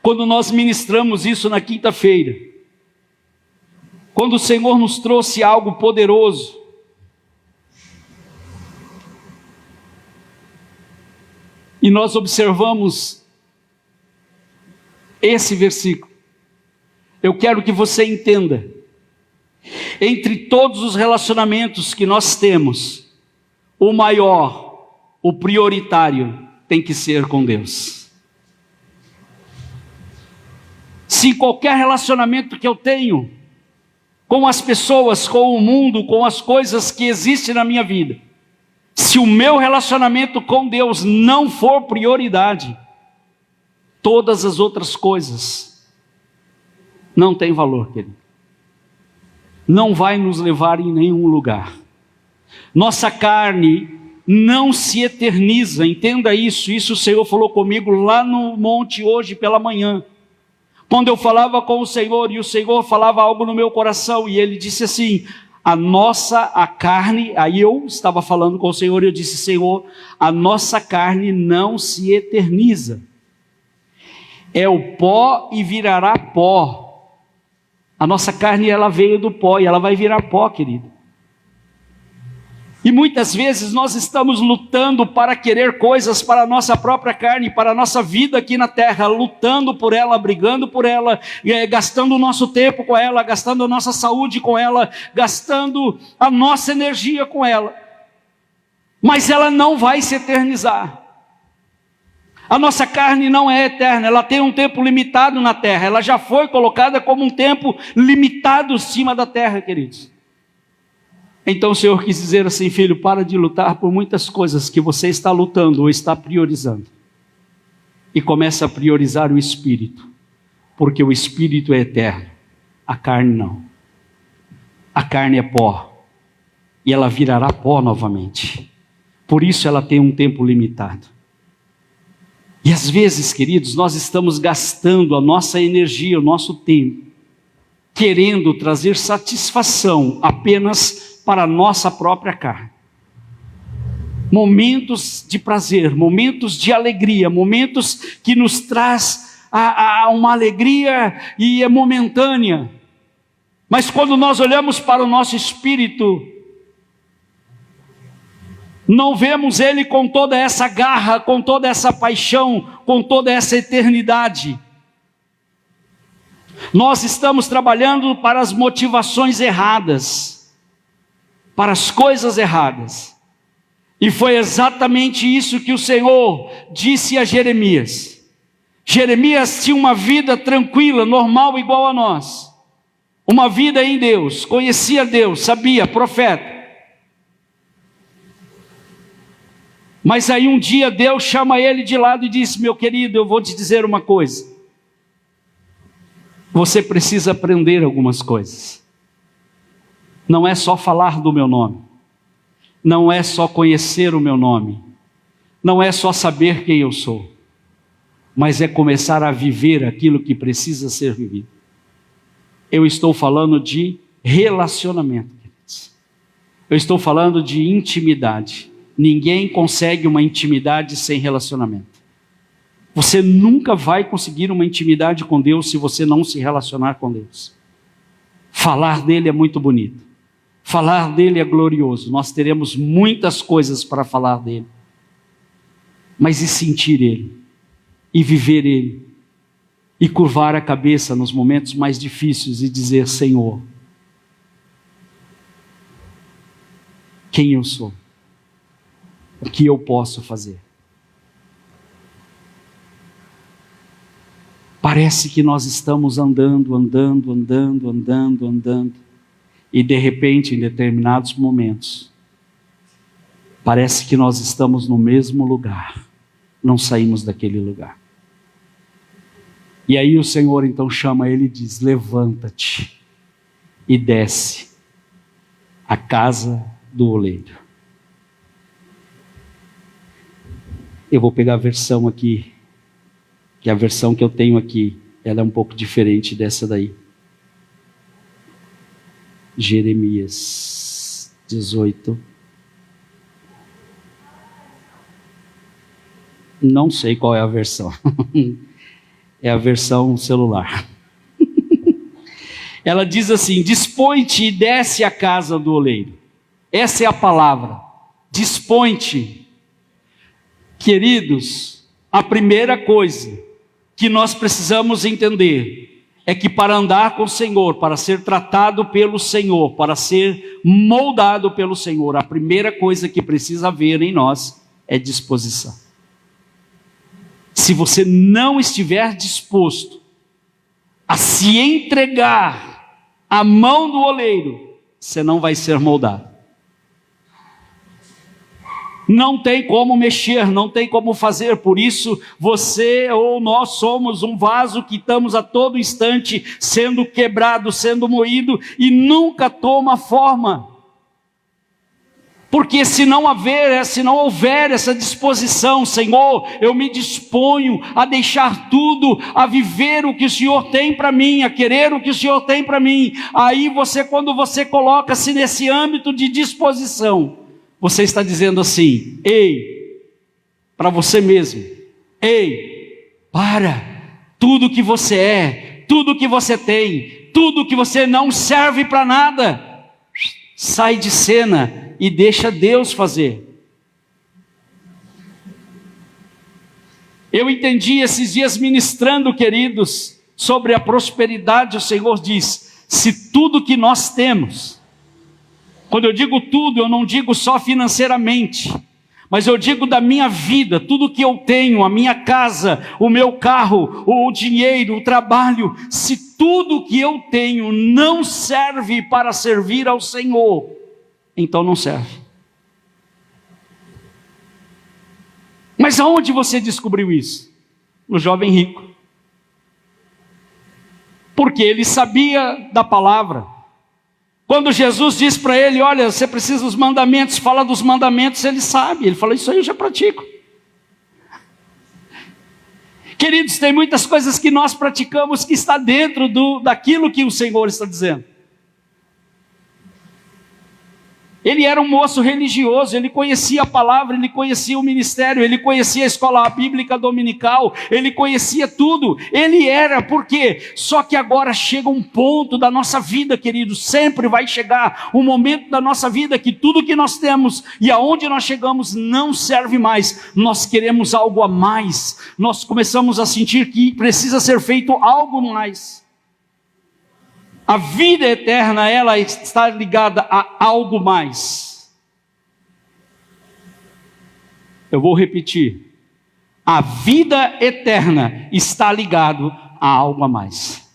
quando nós ministramos isso na quinta-feira, quando o Senhor nos trouxe algo poderoso, e nós observamos esse versículo. Eu quero que você entenda. Entre todos os relacionamentos que nós temos, o maior, o prioritário, tem que ser com Deus. Se qualquer relacionamento que eu tenho com as pessoas, com o mundo, com as coisas que existem na minha vida, se o meu relacionamento com Deus não for prioridade, todas as outras coisas não têm valor, querido. Não vai nos levar em nenhum lugar. Nossa carne não se eterniza, entenda isso. Isso o Senhor falou comigo lá no monte hoje pela manhã. Quando eu falava com o Senhor, e o Senhor falava algo no meu coração, e Ele disse assim, a carne, aí eu estava falando com o Senhor, e eu disse, Senhor, a nossa carne não se eterniza. É o pó e virará pó. A nossa carne, ela veio do pó, e ela vai virar pó, querido. E muitas vezes nós estamos lutando para querer coisas para a nossa própria carne, para a nossa vida aqui na terra, lutando por ela, brigando por ela, gastando o nosso tempo com ela, gastando a nossa saúde com ela, gastando a nossa energia com ela. Mas ela não vai se eternizar. A nossa carne não é eterna, ela tem um tempo limitado na terra, ela já foi colocada como um tempo limitado acima da terra, queridos. Então o Senhor quis dizer assim, filho, para de lutar por muitas coisas que você está lutando ou está priorizando. E começa a priorizar o Espírito, porque o Espírito é eterno, a carne não. A carne é pó, e ela virará pó novamente. Por isso ela tem um tempo limitado. E às vezes, queridos, nós estamos gastando a nossa energia, o nosso tempo, querendo trazer satisfação apenas para a nossa própria carne. Momentos de prazer, momentos de alegria, momentos que nos traz uma alegria e é momentânea. Mas quando nós olhamos para o nosso espírito, não vemos ele com toda essa garra, com toda essa paixão, com toda essa eternidade. Nós estamos trabalhando para as motivações erradas, para as coisas erradas. E foi exatamente isso que o Senhor disse a Jeremias. Jeremias tinha uma vida tranquila, normal, igual a nós. Uma vida em Deus, conhecia Deus, sabia, profeta. Mas aí um dia Deus chama ele de lado e diz, meu querido, eu vou te dizer uma coisa. Você precisa aprender algumas coisas. Não é só falar do meu nome. Não é só conhecer o meu nome. Não é só saber quem eu sou. Mas é começar a viver aquilo que precisa ser vivido. Eu estou falando de relacionamento, queridos. Eu estou falando de intimidade. Ninguém consegue uma intimidade sem relacionamento. Você nunca vai conseguir uma intimidade com Deus se você não se relacionar com Deus. Falar dele é muito bonito. Falar dele é glorioso. Nós teremos muitas coisas para falar dele. Mas e sentir ele? E viver ele? E curvar a cabeça nos momentos mais difíceis e dizer, Senhor, quem eu sou? O que eu posso fazer? Parece que nós estamos andando, e de repente, em determinados momentos, parece que nós estamos no mesmo lugar, não saímos daquele lugar. E aí o Senhor então chama ele e diz, levanta-te e desce à casa do oleiro. Eu vou pegar a versão aqui, que a versão que eu tenho aqui, ela é um pouco diferente dessa daí. Jeremias 18. Não sei qual é a versão. É a versão celular. Ela diz assim, dispõe-te e desce à casa do oleiro. Essa é a palavra, dispõe-te. Queridos, a primeira coisa que nós precisamos entender é que para andar com o Senhor, para ser tratado pelo Senhor, para ser moldado pelo Senhor, a primeira coisa que precisa haver em nós é disposição. Se você não estiver disposto a se entregar à mão do oleiro, você não vai ser moldado. Não tem como mexer, não tem como fazer. Por isso você ou nós somos um vaso que estamos a todo instante sendo quebrado, sendo moído e nunca toma forma. Porque se não houver essa disposição, Senhor, eu me disponho a deixar tudo, a viver o que o Senhor tem para mim, a querer o que o Senhor tem para mim. Aí quando você coloca-se nesse âmbito de disposição, você está dizendo assim: ei, para você mesmo, ei, para, tudo que você é, tudo que você tem, tudo que você não serve para nada, sai de cena e deixa Deus fazer. Eu entendi esses dias ministrando, queridos, sobre a prosperidade. O Senhor diz: se tudo que nós temos, quando eu digo tudo, eu não digo só financeiramente, mas eu digo da minha vida, tudo que eu tenho, a minha casa, o meu carro, o dinheiro, o trabalho, se tudo que eu tenho não serve para servir ao Senhor, então não serve. Mas aonde você descobriu isso? No jovem rico. Porque ele sabia da palavra. Quando Jesus diz para ele: olha, você precisa dos mandamentos, fala dos mandamentos, ele sabe. Ele fala: isso aí eu já pratico. Queridos, tem muitas coisas que nós praticamos que está dentro daquilo que o Senhor está dizendo. Ele era um moço religioso, ele conhecia a palavra, ele conhecia o ministério, ele conhecia a escola bíblica dominical, ele conhecia tudo, ele era, por quê? Só que agora chega um ponto da nossa vida, queridos, sempre vai chegar um momento da nossa vida que tudo que nós temos e aonde nós chegamos não serve mais, nós queremos algo a mais, nós começamos a sentir que precisa ser feito algo mais. A vida eterna, ela está ligada a algo mais. Eu vou repetir. A vida eterna está ligada a algo a mais.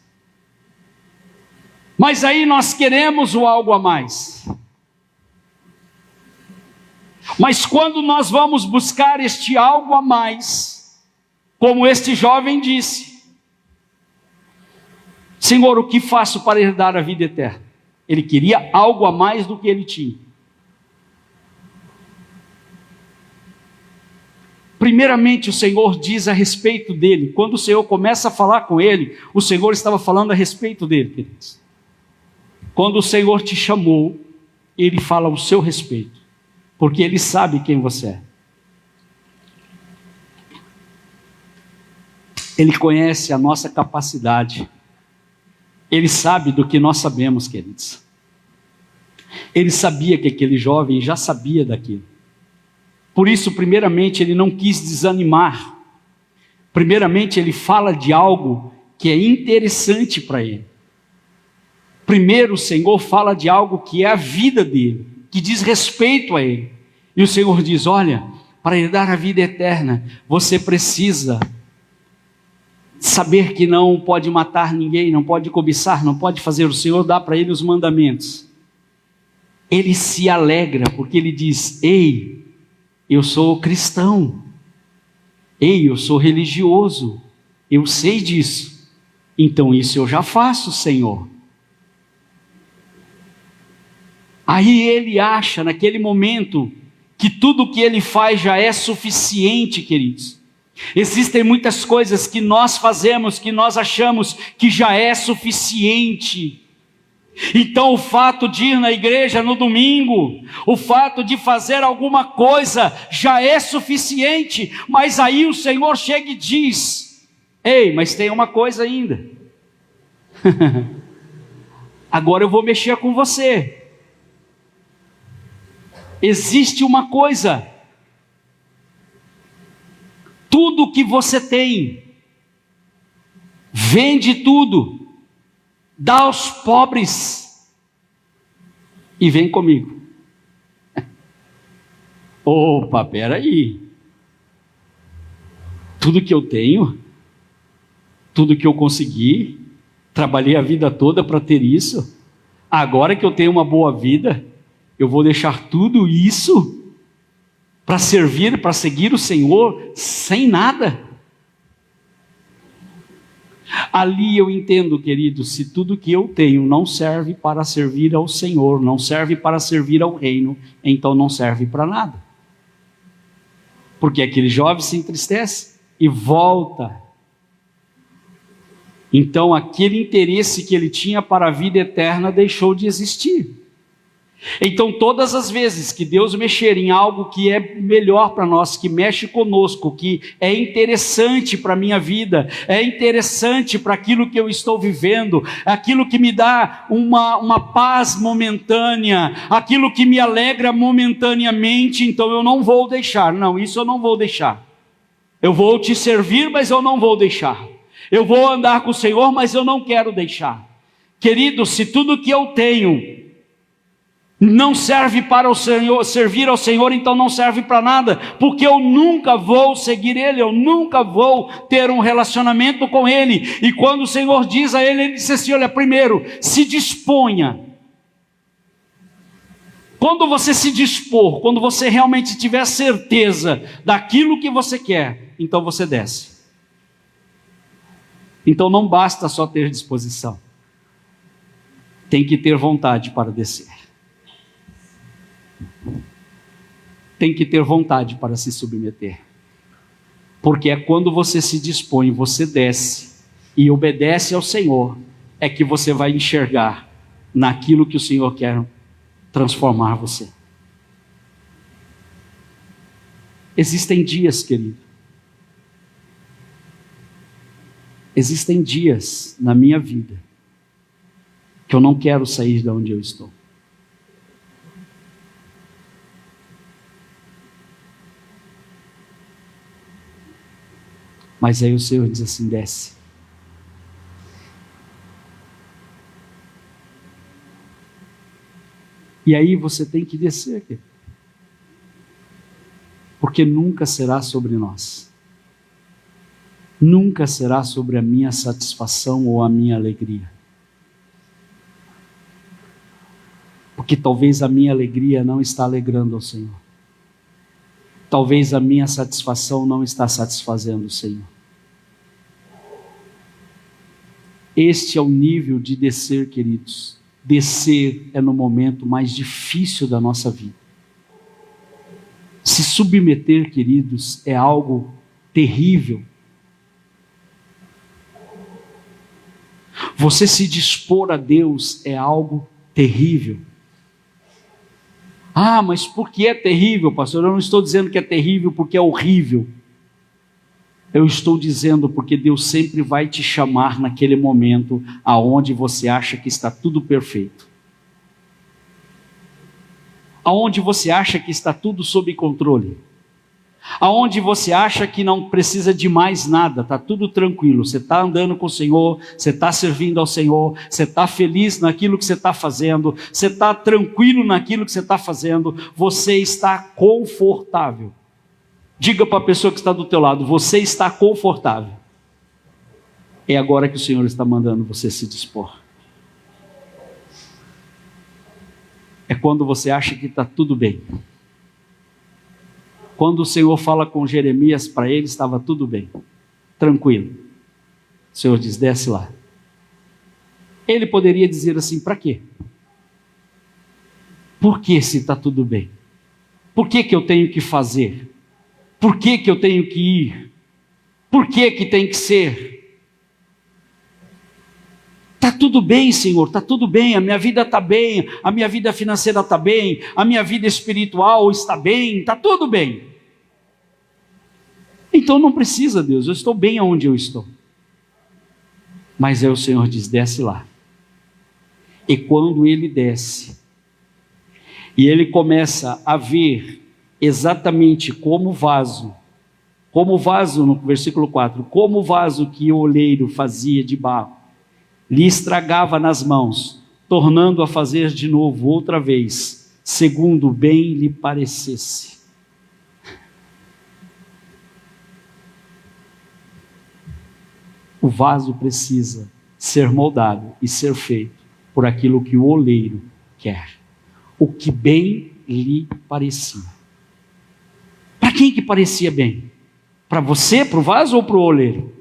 Mas aí nós queremos o algo a mais. Mas quando nós vamos buscar este algo a mais, como este jovem disse: Senhor, o que faço para herdar a vida eterna? Ele queria algo a mais do que ele tinha. Primeiramente, o Senhor diz a respeito dele. Quando o Senhor começa a falar com ele, o Senhor estava falando a respeito dele, queridos. Quando o Senhor te chamou, Ele fala ao seu respeito, porque Ele sabe quem você é. Ele conhece a nossa capacidade. Ele sabe do que nós sabemos, queridos. Ele sabia que aquele jovem já sabia daquilo. Por isso, primeiramente, ele não quis desanimar. Primeiramente, ele fala de algo que é interessante para ele. Primeiro, o Senhor fala de algo que é a vida dele, que diz respeito a ele. E o Senhor diz: olha, para herdar a vida eterna, você precisa saber que não pode matar ninguém, não pode cobiçar, não pode fazer. O Senhor dá para ele os mandamentos. Ele se alegra, porque ele diz: ei, eu sou cristão, ei, eu sou religioso, eu sei disso, então isso eu já faço, Senhor. Aí ele acha, naquele momento, que tudo o que ele faz já é suficiente, queridos. Existem muitas coisas que nós fazemos, que nós achamos que já é suficiente. Então o fato de ir na igreja no domingo, o fato de fazer alguma coisa já é suficiente. Mas aí o Senhor chega e diz: ei, mas tem uma coisa ainda. Agora eu vou mexer com você. Existe uma coisa. Tudo que você tem, vende tudo, dá aos pobres e vem comigo. Opa, peraí. Tudo que eu tenho, tudo que eu consegui, trabalhei a vida toda para ter isso. Agora que eu tenho uma boa vida, eu vou deixar tudo isso para servir, para seguir o Senhor sem nada? Ali eu entendo, querido, se tudo que eu tenho não serve para servir ao Senhor, não serve para servir ao reino, então não serve para nada. Porque aquele jovem se entristece e volta. Então aquele interesse que ele tinha para a vida eterna deixou de existir. Então todas as vezes que Deus mexer em algo que é melhor para nós, que mexe conosco, que é interessante para a minha vida, é interessante para aquilo que eu estou vivendo, aquilo que me dá uma paz momentânea, aquilo que me alegra momentaneamente, então eu não vou deixar. Não, isso eu não vou deixar. Eu vou te servir, mas eu não vou deixar. Eu vou andar com o Senhor, mas eu não quero deixar. Querido, se tudo que eu tenho não serve para o Senhor, servir ao Senhor, então não serve para nada, porque eu nunca vou seguir Ele, eu nunca vou ter um relacionamento com Ele. E quando o Senhor diz a ele, Ele disse assim: olha, primeiro, se disponha. Quando você se dispor, quando você realmente tiver certeza daquilo que você quer, então você desce. Então não basta só ter disposição, tem que ter vontade para descer. Tem que ter vontade para se submeter. Porque é quando você se dispõe, você desce e obedece ao Senhor, é que você vai enxergar naquilo que o Senhor quer transformar você. Existem dias, querido. Existem dias na minha vida que eu não quero sair de onde eu estou. Mas aí o Senhor diz assim: desce. E aí você tem que descer, querido. Porque nunca será sobre nós. Nunca será sobre a minha satisfação ou a minha alegria. Porque talvez a minha alegria não está alegrando ao Senhor. Talvez a minha satisfação não está satisfazendo o Senhor. Este é o nível de descer, queridos. Descer é no momento mais difícil da nossa vida. Se submeter, queridos, é algo terrível. Você se dispor a Deus é algo terrível. Ah, mas por que é terrível, pastor? Eu não estou dizendo que é terrível porque é horrível. Eu estou dizendo porque Deus sempre vai te chamar naquele momento aonde você acha que está tudo perfeito. Aonde você acha que está tudo sob controle. Aonde você acha que não precisa de mais nada, está tudo tranquilo, você está andando com o Senhor, você está servindo ao Senhor, você está feliz naquilo que você está fazendo, você está tranquilo naquilo que você está fazendo, você está confortável. Diga para a pessoa que está do teu lado: você está confortável. É agora que o Senhor está mandando você se dispor. É quando você acha que está tudo bem. Quando o Senhor fala com Jeremias, para ele estava tudo bem, tranquilo. O Senhor diz: desce lá. Ele poderia dizer assim: para quê? Por que se está tudo bem? Por que eu tenho que fazer? Por que eu tenho que ir? Por que tem que ser? Está tudo bem, Senhor, está tudo bem, a minha vida está bem, a minha vida financeira está bem, a minha vida espiritual está bem, está tudo bem. Então não precisa, Deus, eu estou bem onde eu estou. Mas aí o Senhor diz: desce lá. E quando ele desce, e ele começa a ver exatamente como o vaso, Como o vaso, no versículo 4, como o vaso que o oleiro fazia de barro, lhe estragava nas mãos, tornando a fazer de novo outra vez, segundo bem lhe parecesse. O vaso precisa ser moldado e ser feito por aquilo que o oleiro quer, o que bem lhe parecia. Para quem que parecia bem? Para você, para o vaso ou para o oleiro?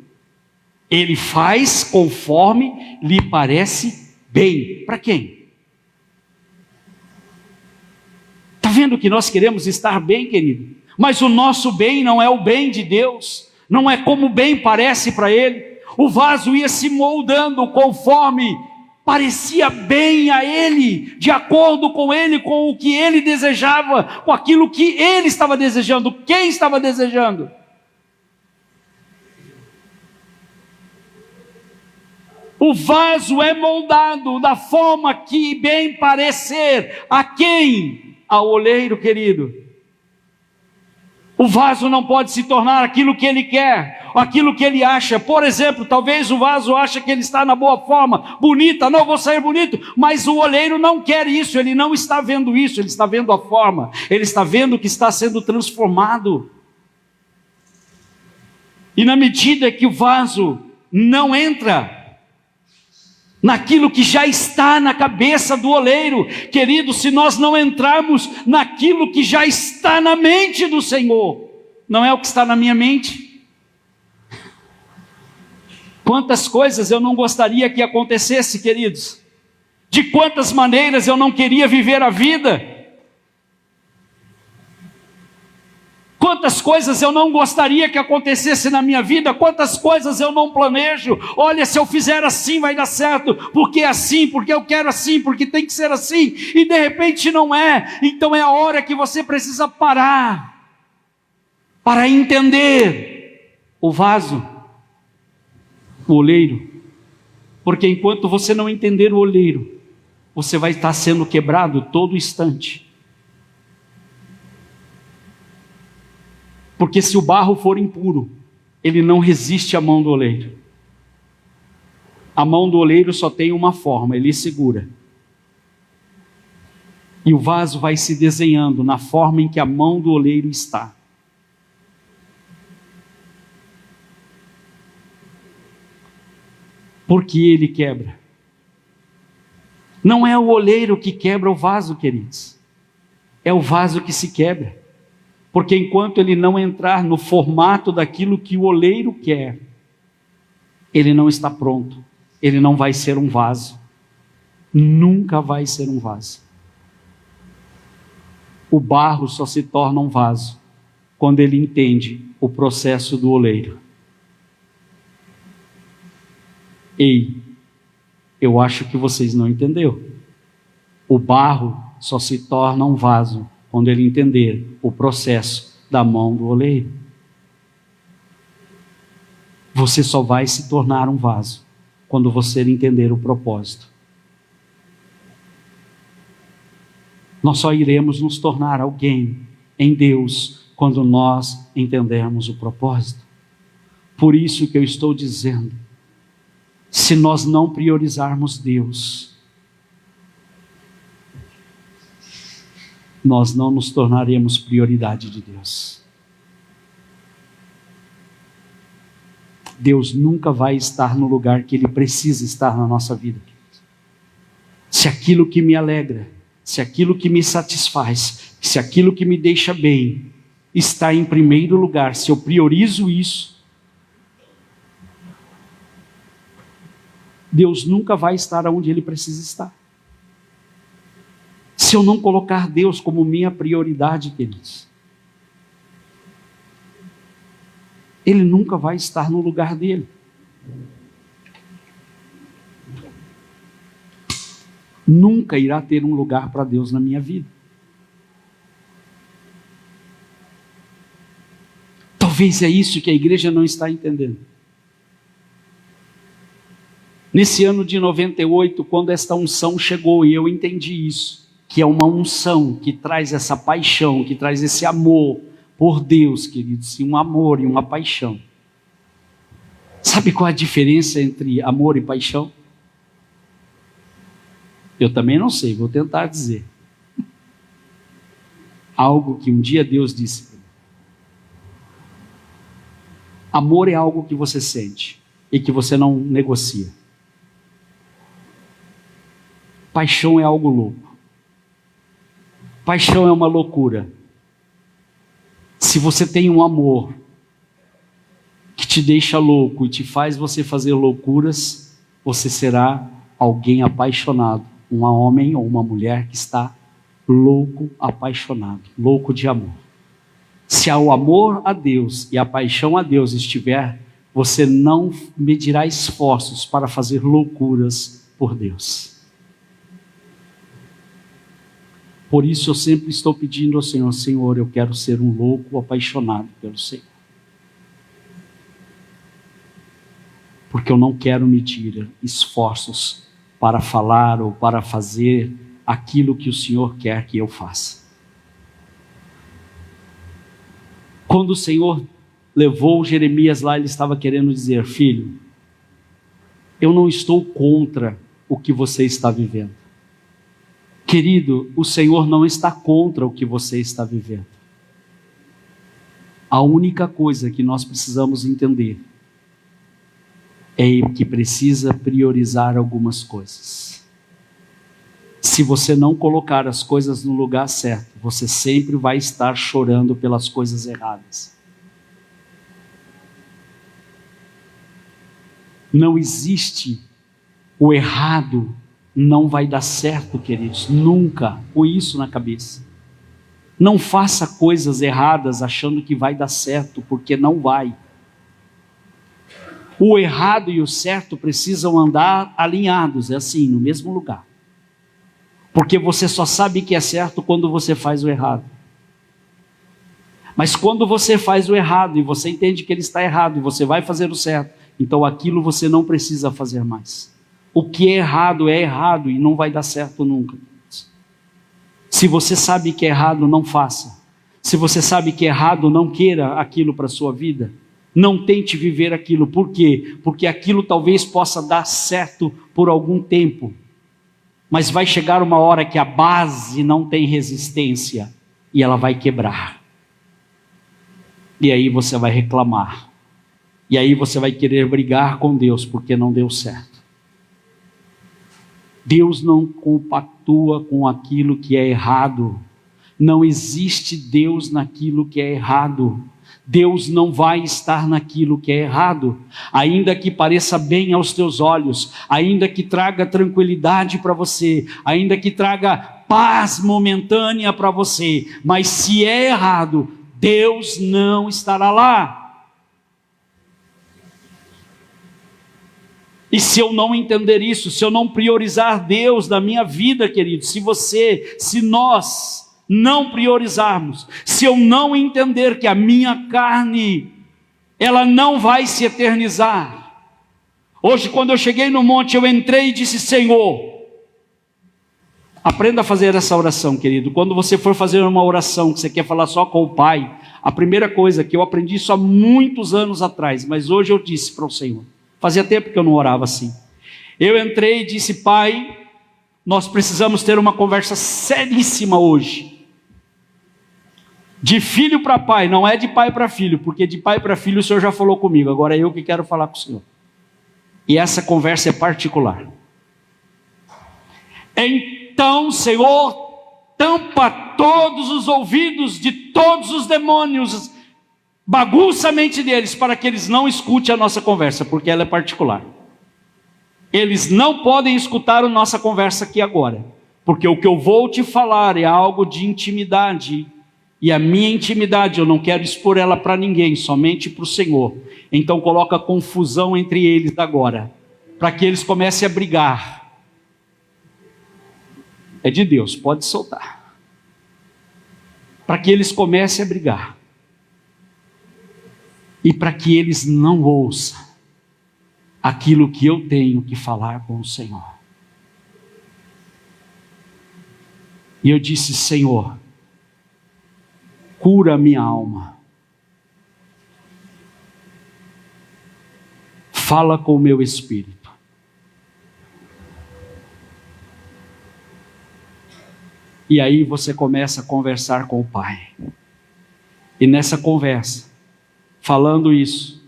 Ele faz conforme lhe parece bem. Para quem? Está vendo que nós queremos estar bem, querido? Mas o nosso bem não é o bem de Deus, não é como o bem parece para Ele. O vaso ia se moldando conforme parecia bem a Ele, de acordo com Ele, com o que Ele desejava, com aquilo que Ele estava desejando. Quem estava desejando? O vaso é moldado da forma que bem parecer. A quem? Ao oleiro, querido. O vaso não pode se tornar aquilo que ele quer, aquilo que ele acha. Por exemplo, talvez o vaso acha que ele está na boa forma, bonita, não vou sair bonito, mas o oleiro não quer isso, ele não está vendo isso, ele está vendo a forma, ele está vendo que está sendo transformado. E na medida que o vaso não entra naquilo que já está na cabeça do oleiro, querido, se nós não entrarmos naquilo que já está na mente do Senhor, não é o que está na minha mente? Quantas coisas eu não gostaria que acontecesse, queridos, de quantas maneiras eu não queria viver a vida, quantas coisas eu não gostaria que acontecesse na minha vida, quantas coisas eu não planejo. Olha, se eu fizer assim vai dar certo, porque é assim, porque eu quero assim, porque tem que ser assim, e de repente não é. Então é a hora que você precisa parar, para entender o vaso, o oleiro, porque enquanto você não entender o oleiro, você vai estar sendo quebrado todo instante. Porque se o barro for impuro, ele não resiste à mão do oleiro. A mão do oleiro só tem uma forma, ele segura. E o vaso vai se desenhando na forma em que a mão do oleiro está. Porque ele quebra. Não é o oleiro que quebra o vaso, queridos. É o vaso que se quebra. Porque enquanto ele não entrar no formato daquilo que o oleiro quer, ele não está pronto, ele não vai ser um vaso, nunca vai ser um vaso. O barro só se torna um vaso quando ele entende o processo do oleiro. Ei, eu acho que vocês não entenderam. O barro só se torna um vaso quando ele entender o processo da mão do oleiro. Você só vai se tornar um vaso quando você entender o propósito. Nós só iremos nos tornar alguém em Deus quando nós entendermos o propósito. Por isso que eu estou dizendo, se nós não priorizarmos Deus, nós não nos tornaremos prioridade de Deus. Deus nunca vai estar no lugar que Ele precisa estar na nossa vida. Se aquilo que me alegra, se aquilo que me satisfaz, se aquilo que me deixa bem, está em primeiro lugar, se eu priorizo isso, Deus nunca vai estar onde Ele precisa estar. Se eu não colocar Deus como minha prioridade, queridos, Ele nunca vai estar no lugar dele. Nunca irá ter um lugar para Deus na minha vida. Talvez é isso que a igreja não está entendendo. Nesse ano de 98, quando esta unção chegou, e eu entendi isso, que é uma unção que traz essa paixão, que traz esse amor por Deus, queridos, e um amor e uma paixão. Sabe qual é a diferença entre amor e paixão? Eu também não sei, vou tentar dizer. Algo que um dia Deus disse para mim. Amor é algo que você sente e que você não negocia. Paixão é algo louco. Paixão é uma loucura. Se você tem um amor que te deixa louco e te faz você fazer loucuras, você será alguém apaixonado, um homem ou uma mulher que está louco, apaixonado, louco de amor. Se o amor a Deus e a paixão a Deus estiver, você não medirá esforços para fazer loucuras por Deus. Por isso eu sempre estou pedindo ao Senhor, Senhor, eu quero ser um louco apaixonado pelo Senhor. Porque eu não quero medir esforços para falar ou para fazer aquilo que o Senhor quer que eu faça. Quando o Senhor levou Jeremias lá, ele estava querendo dizer, filho, eu não estou contra o que você está vivendo. Querido, o Senhor não está contra o que você está vivendo. A única coisa que nós precisamos entender é que precisa priorizar algumas coisas. Se você não colocar as coisas no lugar certo, você sempre vai estar chorando pelas coisas erradas. Não existe o errado, não vai dar certo, queridos, nunca, com isso na cabeça. Não faça coisas erradas achando que vai dar certo, porque não vai. O errado e o certo precisam andar alinhados, é assim, no mesmo lugar. Porque você só sabe que é certo quando você faz o errado. Mas quando você faz o errado e você entende que ele está errado e você vai fazer o certo, então aquilo você não precisa fazer mais. O que é errado e não vai dar certo nunca. Se você sabe que é errado, não faça. Se você sabe que é errado, não queira aquilo para a sua vida. Não tente viver aquilo. Por quê? Porque aquilo talvez possa dar certo por algum tempo. Mas vai chegar uma hora que a base não tem resistência e ela vai quebrar. E aí você vai reclamar. E aí você vai querer brigar com Deus porque não deu certo. Deus não compactua com aquilo que é errado. Não existe Deus naquilo que é errado. Deus não vai estar naquilo que é errado, ainda que pareça bem aos teus olhos, ainda que traga tranquilidade para você, ainda que traga paz momentânea para você, mas se é errado, Deus não estará lá. E se eu não entender isso, se eu não priorizar Deus na minha vida, querido, se nós não priorizarmos, se eu não entender que a minha carne, ela não vai se eternizar. Hoje, quando eu cheguei no monte, eu entrei e disse, Senhor, aprenda a fazer essa oração, querido. Quando você for fazer uma oração, que você quer falar só com o Pai, a primeira coisa que eu aprendi isso há muitos anos atrás, mas hoje eu disse para o Senhor, fazia tempo que eu não orava assim. Eu entrei e disse, Pai, nós precisamos ter uma conversa seríssima hoje. De filho para pai, não é de pai para filho, porque de pai para filho o Senhor já falou comigo, agora é eu que quero falar com o Senhor. E essa conversa é particular. Então, Senhor, tampa todos os ouvidos de todos os demônios, bagunça a mente deles, para que eles não escutem a nossa conversa, porque ela é particular. Eles não podem escutar a nossa conversa aqui agora, porque o que eu vou te falar é algo de intimidade, e a minha intimidade eu não quero expor ela para ninguém, somente para o Senhor. Então coloca confusão entre eles agora, para que eles comecem a brigar. É de Deus, pode soltar. Para que eles comecem a brigar. E para que eles não ouçam aquilo que eu tenho que falar com o Senhor. E eu disse, Senhor, cura a minha alma. Fala com o meu espírito. E aí você começa a conversar com o Pai. E nessa conversa, falando isso,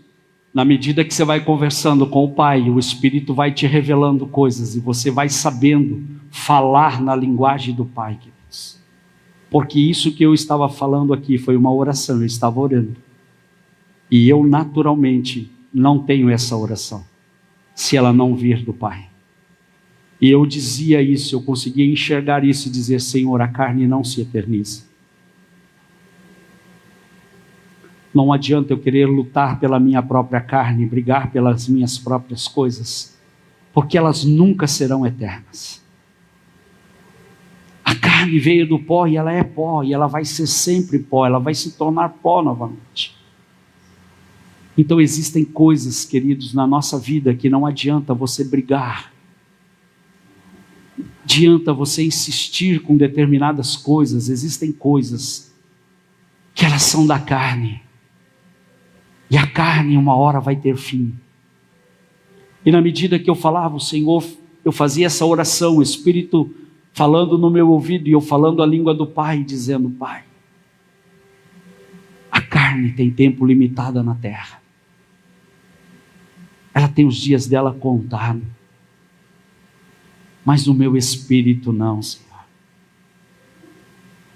na medida que você vai conversando com o Pai, o Espírito vai te revelando coisas e você vai sabendo falar na linguagem do Pai, queridos. Porque isso que eu estava falando aqui foi uma oração, eu estava orando. E eu naturalmente não tenho essa oração, se ela não vir do Pai. E eu dizia isso, eu conseguia enxergar isso e dizer: Senhor, a carne não se eterniza. Não adianta eu querer lutar pela minha própria carne, brigar pelas minhas próprias coisas, porque elas nunca serão eternas. A carne veio do pó e ela é pó, e ela vai ser sempre pó, ela vai se tornar pó novamente. Então existem coisas, queridos, na nossa vida que não adianta você brigar, adianta você insistir com determinadas coisas. Existem coisas que elas são da carne, e a carne uma hora vai ter fim. E na medida que eu falava, o Senhor, eu fazia essa oração, o Espírito falando no meu ouvido, e eu falando a língua do Pai, dizendo: Pai, a carne tem tempo limitado na terra, ela tem os dias dela contados, mas o meu espírito não, Senhor.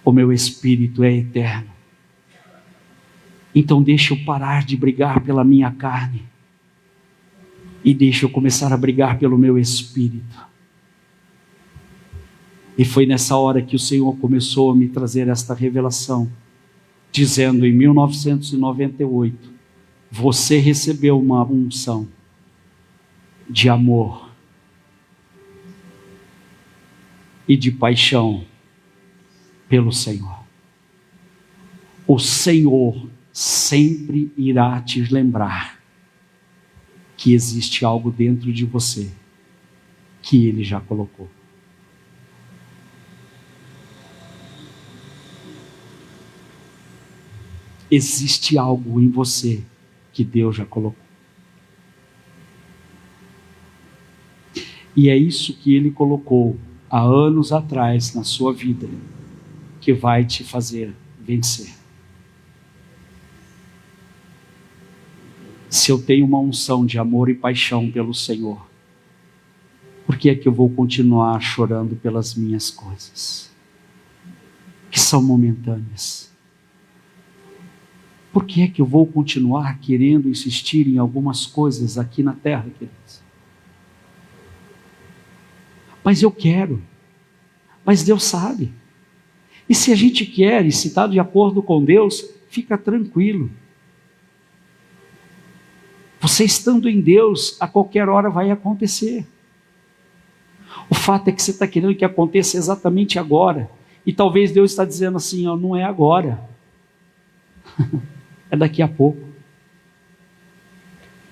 O meu espírito é eterno. Então deixa eu parar de brigar pela minha carne e deixa eu começar a brigar pelo meu espírito. E foi nessa hora que o Senhor começou a me trazer esta revelação, dizendo: em 1998, você recebeu uma unção de amor e de paixão pelo Senhor. O Senhor sempre irá te lembrar que existe algo dentro de você que Ele já colocou. Existe algo em você que Deus já colocou. E é isso que Ele colocou há anos atrás na sua vida, que vai te fazer vencer. Se eu tenho uma unção de amor e paixão pelo Senhor, por que é que eu vou continuar chorando pelas minhas coisas, que são momentâneas? Por que é que eu vou continuar querendo insistir em algumas coisas aqui na terra, queridos? Mas eu quero, mas Deus sabe. E se a gente quer, e se está de acordo com Deus, fica tranquilo. Você estando em Deus, a qualquer hora vai acontecer. O fato é que você está querendo que aconteça exatamente agora. E talvez Deus está dizendo assim: ó, não é agora. É daqui a pouco.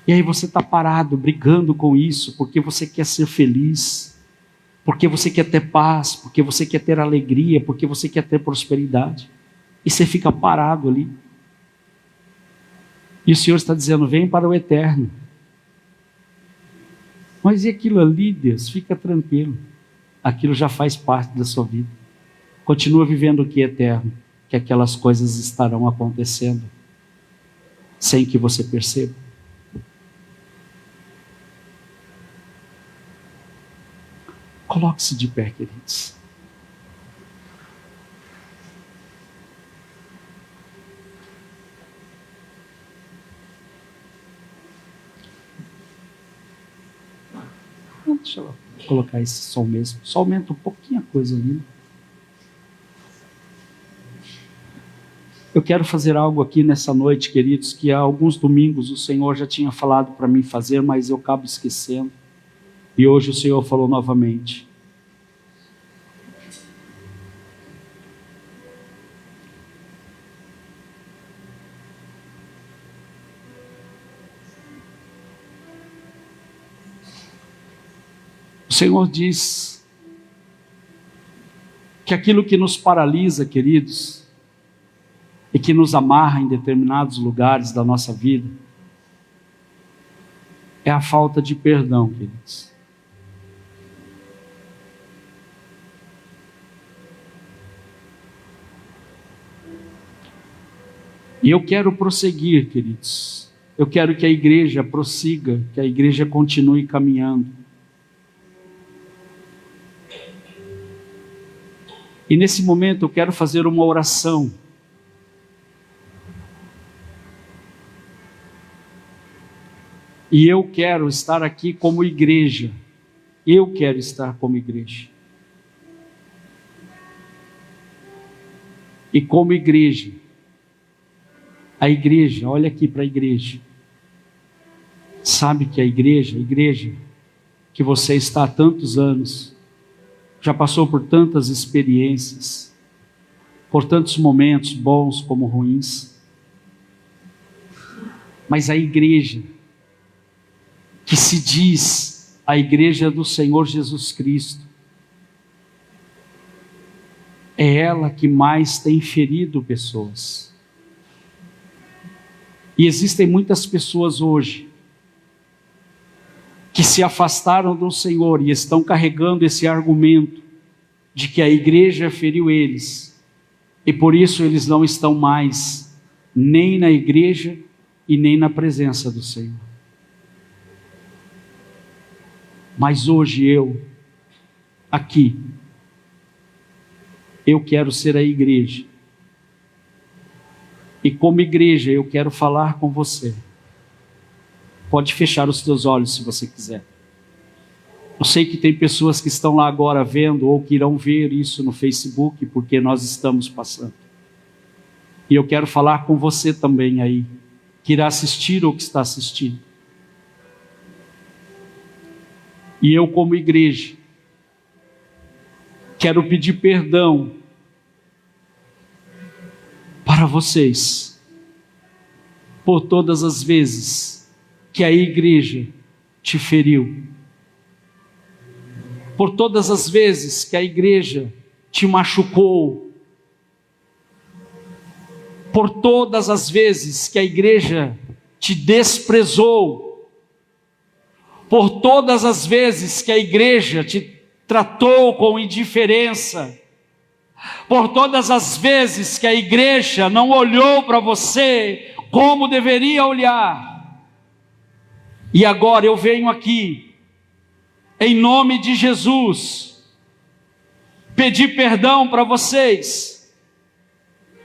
E aí você está parado, brigando com isso, porque você quer ser feliz, porque você quer ter paz, porque você quer ter alegria, porque você quer ter prosperidade. E você fica parado ali. E o Senhor está dizendo: vem para o eterno. Mas e aquilo ali, Deus? Fica tranquilo. Aquilo já faz parte da sua vida. Continua vivendo o que é eterno, que aquelas coisas estarão acontecendo sem que você perceba. Coloque-se de pé, queridos. Deixa eu colocar esse som mesmo. Só aumenta um pouquinho a coisa ali. Eu quero fazer algo aqui nessa noite, queridos, que há alguns domingos o Senhor já tinha falado para mim fazer, mas eu acabo esquecendo. E hoje o Senhor falou novamente. O Senhor diz que aquilo que nos paralisa, queridos, e que nos amarra em determinados lugares da nossa vida é a falta de perdão, queridos. E eu quero prosseguir, queridos. Eu quero que a igreja prossiga, que a igreja continue caminhando. E nesse momento eu quero fazer uma oração. E eu quero estar aqui como igreja. Eu quero estar como igreja. E como igreja, a igreja, olha aqui para a igreja. Sabe que a igreja que você está há tantos anos, já passou por tantas experiências, por tantos momentos bons como ruins. Mas a igreja que se diz a igreja do Senhor Jesus Cristo, é ela que mais tem ferido pessoas. E existem muitas pessoas hoje que se afastaram do Senhor e estão carregando esse argumento de que a igreja feriu eles, e por isso eles não estão mais nem na igreja e nem na presença do Senhor. Mas hoje aqui, eu quero ser a igreja. E como igreja eu quero falar com você. Pode fechar os teus olhos se você quiser. Eu sei que tem pessoas que estão lá agora vendo ou que irão ver isso no Facebook, porque nós estamos passando. E eu quero falar com você também aí, que irá assistir ou que está assistindo. E eu como igreja, quero pedir perdão para vocês, por todas as vezes que a igreja te feriu, por todas as vezes que a igreja te machucou, por todas as vezes que a igreja te desprezou, por todas as vezes que a igreja te tratou com indiferença, por todas as vezes que a igreja não olhou para você como deveria olhar. E agora eu venho aqui, em nome de Jesus, pedir perdão para vocês,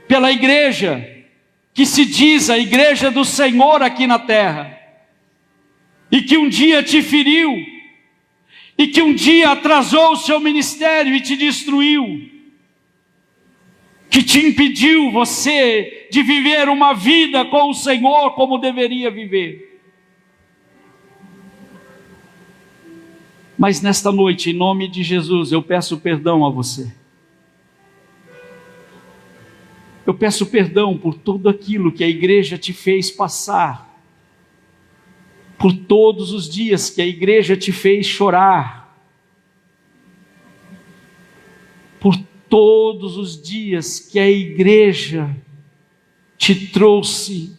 pela igreja que se diz a igreja do Senhor aqui na terra, e que um dia te feriu, e que um dia atrasou o seu ministério e te destruiu, que te impediu você de viver uma vida com o Senhor como deveria viver. Mas nesta noite, em nome de Jesus, eu peço perdão a você. Eu peço perdão por tudo aquilo que a igreja te fez passar, por todos os dias que a igreja te fez chorar, por todos os dias que a igreja te trouxe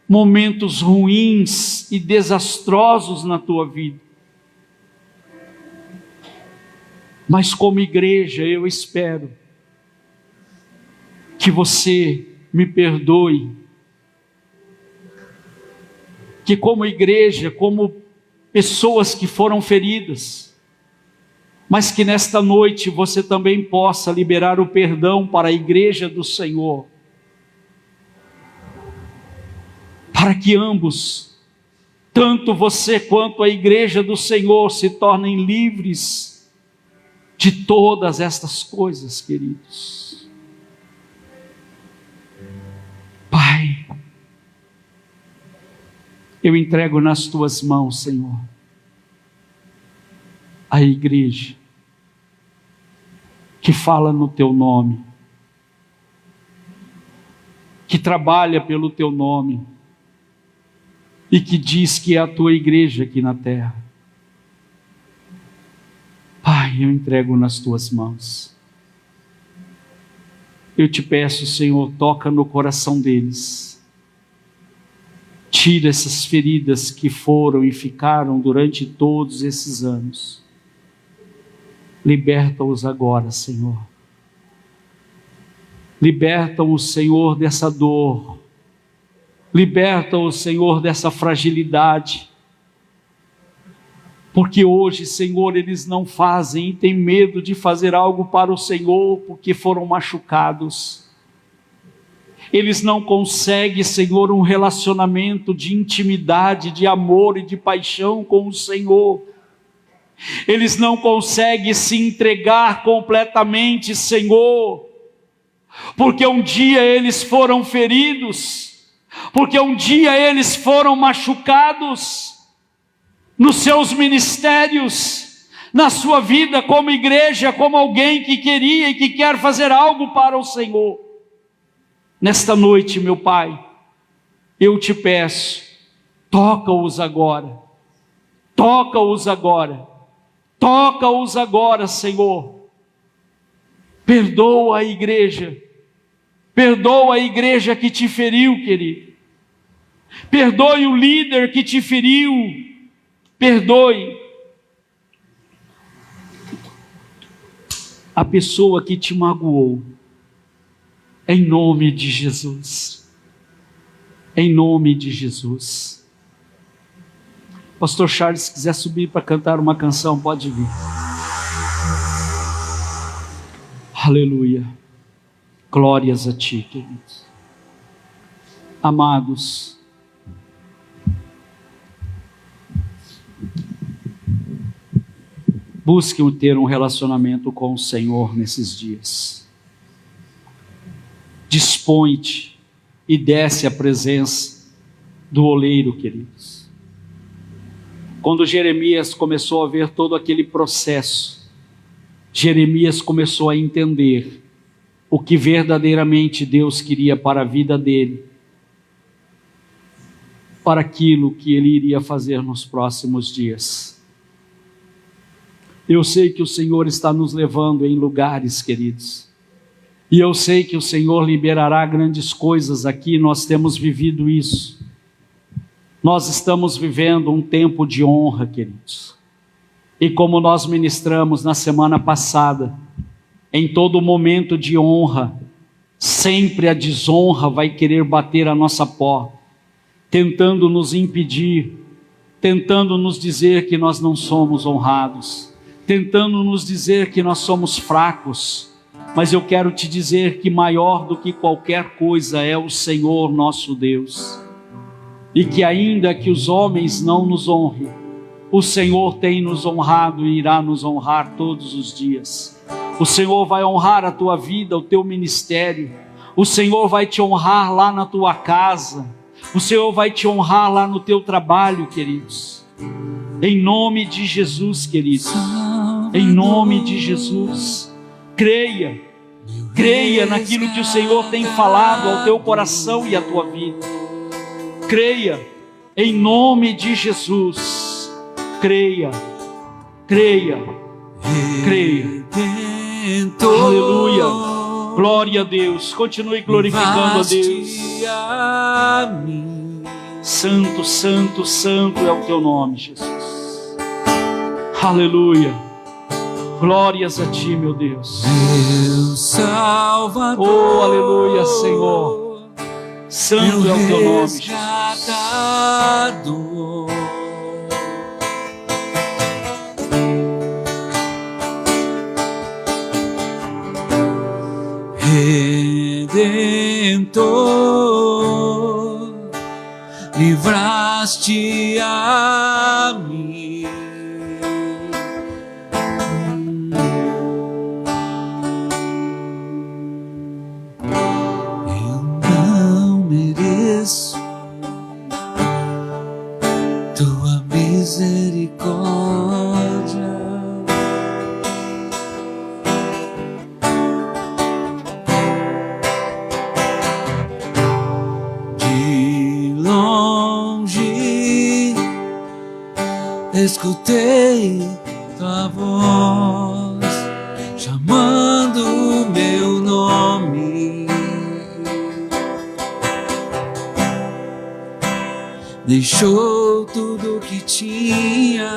momentos ruins e desastrosos na tua vida. Mas como igreja eu espero que você me perdoe, que como igreja, como pessoas que foram feridas, mas que nesta noite você também possa liberar o perdão para a igreja do Senhor, para que ambos, tanto você quanto a igreja do Senhor, se tornem livres de todas estas coisas, queridos. Pai, eu entrego nas tuas mãos, Senhor, a igreja que fala no teu nome, que trabalha pelo teu nome e que diz que é a tua igreja aqui na terra. Pai, eu entrego nas tuas mãos. Eu te peço, Senhor, toca no coração deles. Tira essas feridas que foram e ficaram durante todos esses anos. Liberta-os agora, Senhor. Liberta-os, Senhor, dessa dor. Liberta-os, Senhor, dessa fragilidade. Porque hoje, Senhor, eles não fazem e têm medo de fazer algo para o Senhor porque foram machucados. Eles não conseguem, Senhor, um relacionamento de intimidade, de amor e de paixão com o Senhor. Eles não conseguem se entregar completamente, Senhor, porque um dia eles foram feridos, porque um dia eles foram machucados nos seus ministérios, na sua vida como igreja, como alguém que queria e que quer fazer algo para o Senhor. Nesta noite, meu Pai, eu te peço, toca-os agora, toca-os agora, toca-os agora, Senhor. Perdoa a igreja que te feriu, querido. Perdoe o líder que te feriu. Perdoe a pessoa que te magoou, em nome de Jesus, em nome de Jesus. Pastor Charles, se quiser subir para cantar uma canção, pode vir. Aleluia, glórias a ti, queridos. Amados, busquem ter um relacionamento com o Senhor nesses dias. Dispõe-te e desce à presença do oleiro, queridos. Quando Jeremias começou a ver todo aquele processo, Jeremias começou a entender o que verdadeiramente Deus queria para a vida dele, para aquilo que ele iria fazer nos próximos dias. Eu sei que o Senhor está nos levando em lugares, queridos, e eu sei que o Senhor liberará grandes coisas aqui. Nós temos vivido isso. Nós estamos vivendo um tempo de honra, queridos. E como nós ministramos na semana passada, em todo momento de honra, sempre a desonra vai querer bater a nossa porta, tentando nos impedir, tentando nos dizer que nós não somos honrados, tentando nos dizer que nós somos fracos. Mas eu quero te dizer que maior do que qualquer coisa é o Senhor nosso Deus, e que ainda que os homens não nos honrem, o Senhor tem nos honrado e irá nos honrar todos os dias. O Senhor vai honrar a tua vida, o teu ministério. O Senhor vai te honrar lá na tua casa. O Senhor vai te honrar lá no teu trabalho, queridos. Em nome de Jesus, queridos. Em nome de Jesus. Creia. Creia naquilo que o Senhor tem falado ao teu coração e à tua vida. Creia. Em nome de Jesus. Creia. Creia. Creia. Aleluia. Glória a Deus. Continue glorificando a Deus. Santo, santo, santo é o teu nome, Jesus. Aleluia. Glórias a ti, meu Deus. Meu Salvador. Oh, aleluia, Senhor. Santo é o teu nome, Jesus. Redentor, livraste a mim. Eu não mereço tua misericórdia. Escutei tua voz chamando meu nome. deixou tudo que tinha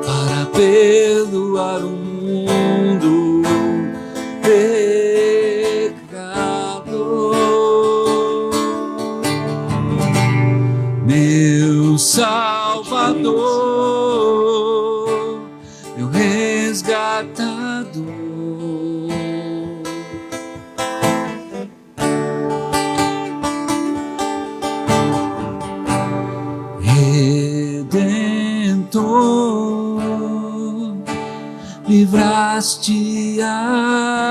para perdoar o mundo pecador. Meu Salvador, meu resgatador. Redentor, livraste a